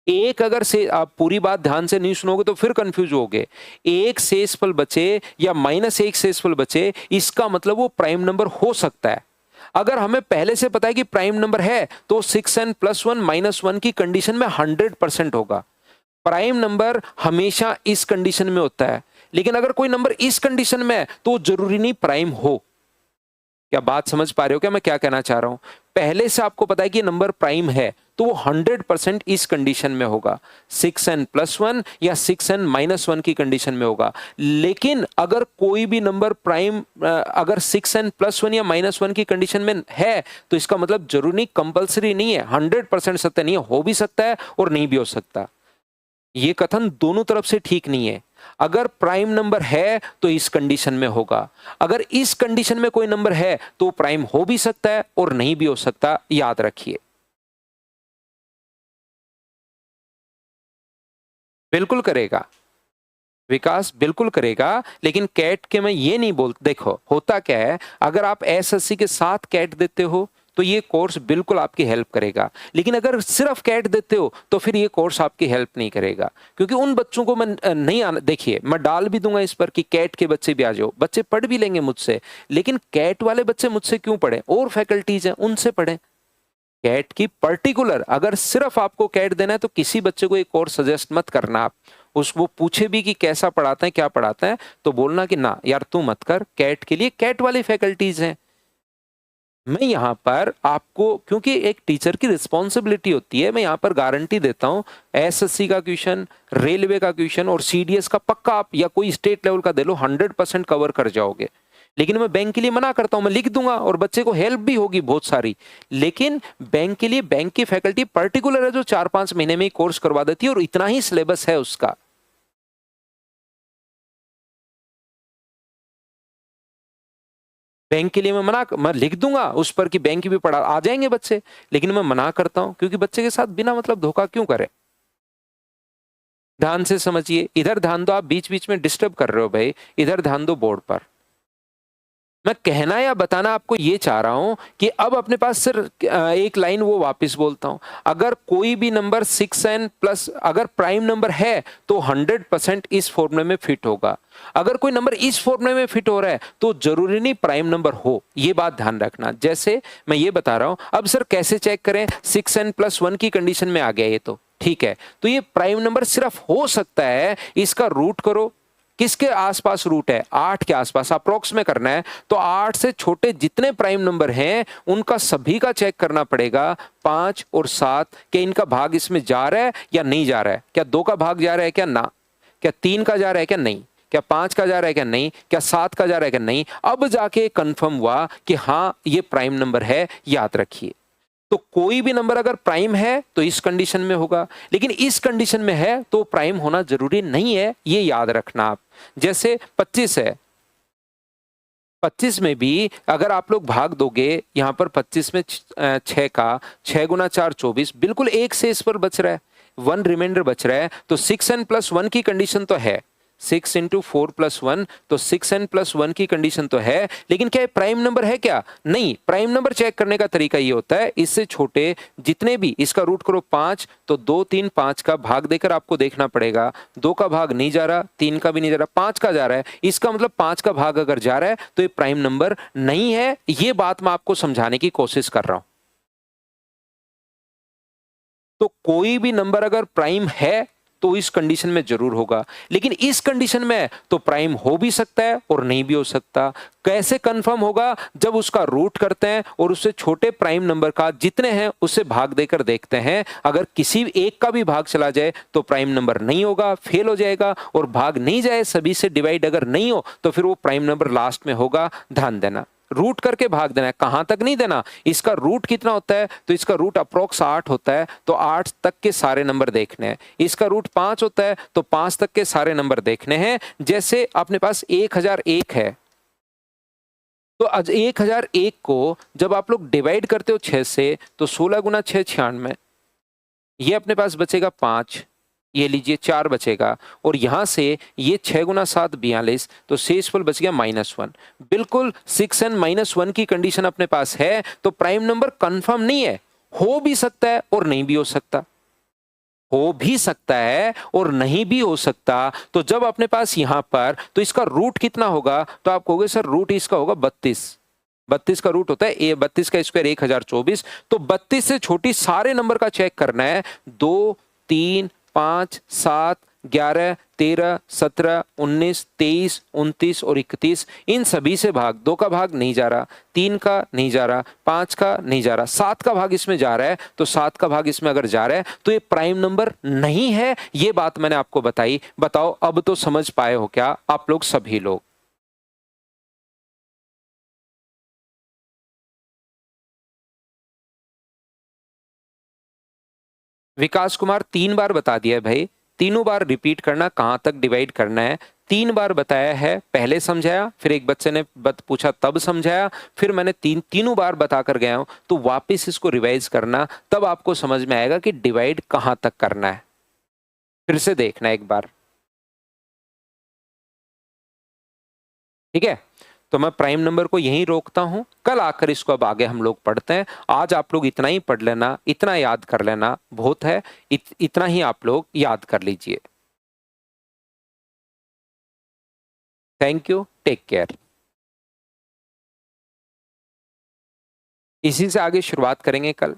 एक अगर से आप पूरी बात ध्यान से नहीं सुनोगे तो फिर कंफ्यूज होगे। एक शेषफल बचे या -1 शेषफल बचे, इसका मतलब वो प्राइम नंबर हो सकता है। अगर हमें पहले से पता है कि प्राइम नंबर है तो 6n +1 -1 की कंडीशन में 100% होगा। प्राइम नंबर हमेशा इस कंडीशन में होता है, लेकिन अगर कोई नंबर इस कंडीशन में है तो जरूरी नहीं प्राइम हो। क्या बात समझ पा रहे हो क्या मैं क्या कहना चाह रहा हूं? पहले से आपको पता है कि नंबर प्राइम है तो वो 100% इस कंडीशन में होगा, 6n+1 या 6n-1 की कंडीशन में होगा। लेकिन अगर कोई भी नंबर प्राइम अगर 6n+1 या -1 की कंडीशन में है तो इसका मतलब जरूरी नहीं, कंपल्सरी नहीं है, 100% सत्य नहीं है, हो भी सकता है और नहीं भी हो सकता। ये कथन दोनों तरफ से ठीक नहीं है। अगर प्राइम नंबर है तो इस कंडीशन में होगा, अगर इस कंडीशन में कोई नंबर है तो प्राइम हो भी सकता है और नहीं भी हो सकता, याद रखिए। बिल्कुल करेगा विकास, बिल्कुल करेगा, लेकिन कैट के मैं ये नहीं बोल, देखो होता क्या है, अगर आप एसएससी के साथ कैट देते हो तो ये कोर्स बिल्कुल आपकी हेल्प करेगा, लेकिन अगर सिर्फ कैट देते हो तो फिर ये कोर्स आपकी हेल्प नहीं करेगा, क्योंकि उन बच्चों को मैं नहीं आना, देखिए मैं डाल भी दूंगा इस पर कि कैट के बच्चे भी आ जाओ, बच्चे पढ़ भी लेंगे मुझसे, लेकिन कैट वाले बच्चे मुझसे क्यों पढ़े, और फैकल्टीज हैं उनसे पढ़े। कैट की पर्टिकुलर अगर सिर्फ आपको कैट देना है तो किसी बच्चे को एक कोर्स सजेस्ट मत करना आप, उस वो पूछे भी कि कैसा पढ़ाते हैं क्या पढ़ाते हैं तो बोलना कि ना यार तू मत कर, कैट के लिए कैट वाली फैकल्टीज हैं। मैं यहाँ पर आपको, क्योंकि एक टीचर की रिस्पॉन्सिबिलिटी होती है, मैं यहाँ पर गारंटी देता हूँ एसएससी का क्वेश्चन, रेलवे का क्वेश्चन और सीडीएस का पक्का आप या कोई स्टेट लेवल का दे लो 100% कवर कर जाओगे। लेकिन मैं बैंक के लिए मना करता हूं, मैं लिख दूंगा और बच्चे को हेल्प भी होगी बहुत सारी, लेकिन बैंक के लिए बैंक की फैकल्टी पर्टिकुलर है जो 4-5 महीने में ही कोर्स करवा देती है और इतना ही सिलेबस है उसका। बैंक के लिए मैं लिख दूंगा उस पर कि बैंक की भी पढ़ा आ जाएंगे बच्चे, लेकिन मैं मना करता हूं क्योंकि बच्चे के साथ बिना मतलब धोखा क्यों करें। ध्यान से समझिए, इधर ध्यान दो, आप बीच बीच में डिस्टर्ब कर रहे हो भाई, इधर ध्यान दो बोर्ड पर। मैं कहना या बताना आपको ये चाह रहा हूं कि अब अपने पास सिर्फ एक लाइन वो वापस बोलता हूं, अगर कोई भी नंबर 6n+ अगर प्राइम नंबर है तो 100% इस फॉर्मूले में फिट होगा। अगर कोई नंबर इस फॉर्मूले में फिट हो रहा है तो जरूरी नहीं प्राइम नंबर हो, ये बात ध्यान रखना। जैसे मैं ये बता रहा हूं, अब सर कैसे चेक करें, 6n+1 की कंडीशन में आ गया ये तो ठीक है, तो ये प्राइम नंबर सिर्फ हो सकता है, इसका रूट करो, किसके आसपास रूट है, 8 के आसपास अप्रोक्स में करना है, तो 8 से छोटे जितने प्राइम नंबर हैं उनका सभी का चेक करना पड़ेगा, 5 और 7 के इनका भाग इसमें जा रहा है या नहीं जा रहा है, क्या 2 का भाग जा रहा है क्या ना, क्या 3 का जा रहा है क्या नहीं, क्या 5 का जा रहा है क्या नहीं, क्या 7 का जा रहा है क्या नहीं, अब जाके कंफर्म हुआ कि हाँ ये प्राइम नंबर है, याद रखिए। तो कोई भी नंबर अगर प्राइम है तो इस कंडीशन में होगा, लेकिन इस कंडीशन में है तो प्राइम होना जरूरी नहीं है, ये याद रखना आप। जैसे 25 है, 25 में भी अगर आप लोग भाग दोगे, यहां पर 25 में 6 का 6 गुना 4 24, बिल्कुल एक से इस पर बच रहा है, 1 रिमाइंडर बच रहा है, तो 6n+1 की कंडीशन तो है, 6 × 4+1 तो 6n+1 की कंडीशन तो है, लेकिन क्या प्राइम नंबर है क्या, नहीं। प्राइम नंबर चेक करने का तरीका ये होता है, इससे छोटे जितने भी, इसका रूट करो 5 तो 2 3 5 का भाग देकर आपको देखना पड़ेगा, 2 का भाग नहीं जा रहा, 3 का भी नहीं जा रहा, 5 का जा रहा है, इसका मतलब 5 का भाग अगर जा रहा है तो ये प्राइम नंबर नहीं है, ये बात मैं आपको समझाने की कोशिश कर रहा हूं। तो कोई भी नंबर अगर प्राइम है तो इस कंडीशन में जरूर होगा, लेकिन इस कंडीशन में तो प्राइम हो भी सकता है और नहीं भी हो सकता। कैसे कंफर्म होगा, जब उसका रूट करते हैं और उससे छोटे प्राइम नंबर का जितने हैं उससे भाग देकर देखते हैं, अगर किसी एक का भी भाग चला जाए तो प्राइम नंबर नहीं होगा, फेल हो जाएगा, और भाग नहीं जाए सभी से डिवाइड अगर नहीं हो तो फिर वो प्राइम नंबर लास्ट में होगा। ध्यान देना, रूट करके भाग देना है, कहां तक नहीं देना, इसका रूट कितना होता है, तो इसका रूट अप्रोक्स 8 होता है, तो 8 तक के सारे नंबर देखने हैं। इसका रूट 5 होता है तो 5 तक के सारे नंबर देखने हैं। जैसे अपने पास 1001 है, तो आज 1001 को जब आप लोग डिवाइड करते हो 6 से तो 16 गुना 6 96, ये अपने पास बचेगा 5, ये लीजिए 4 बचेगा, और यहां से ये 6 गुना 7 42, तो शेषफल बच गया -1। बिल्कुल 6n-1 की कंडीशन अपने पास है, तो प्राइम नंबर कंफर्म नहीं है, हो भी सकता है और नहीं भी हो सकता, हो भी सकता है और नहीं भी हो सकता। तो जब अपने पास यहां पर, तो इसका रूट कितना होगा, तो आप कहोगे सर रूट इसका होगा 32, 32 का रूट होता है 32 का स्क्वायर 1024, तो 32 से छोटी सारे नंबर का चेक करना है, 2 3 5 7 11, 13, 17, 19, 23, 29 और 31, इन सभी से भाग। 2 का भाग नहीं जा रहा, 3 का नहीं जा रहा, 5 का नहीं जा रहा, 7 का भाग इसमें जा रहा है। तो 7 का भाग इसमें अगर जा रहा है तो ये प्राइम नंबर नहीं है। ये बात मैंने आपको बताई। बताओ अब तो समझ पाए हो क्या आप लोग सभी लोग? विकास कुमार 3 बार बता दिया है भाई, तीनों बार रिपीट करना, कहां तक डिवाइड करना है। 3 बार बताया है, पहले समझाया, फिर एक बच्चे ने पूछा तब समझाया, फिर मैंने तीनों बार बताकर गया हूं। तो वापस इसको रिवाइज करना, तब आपको समझ में आएगा कि डिवाइड कहां तक करना है। फिर से देखना एक बार, ठीक है? तो मैं प्राइम नंबर को यहीं रोकता हूं, कल आकर इसको अब आगे हम लोग पढ़ते हैं। आज आप लोग इतना ही पढ़ लेना, इतना याद कर लेना बहुत है। इतना ही आप लोग याद कर लीजिए। Thank you, take care. इसी से आगे शुरुआत करेंगे कल।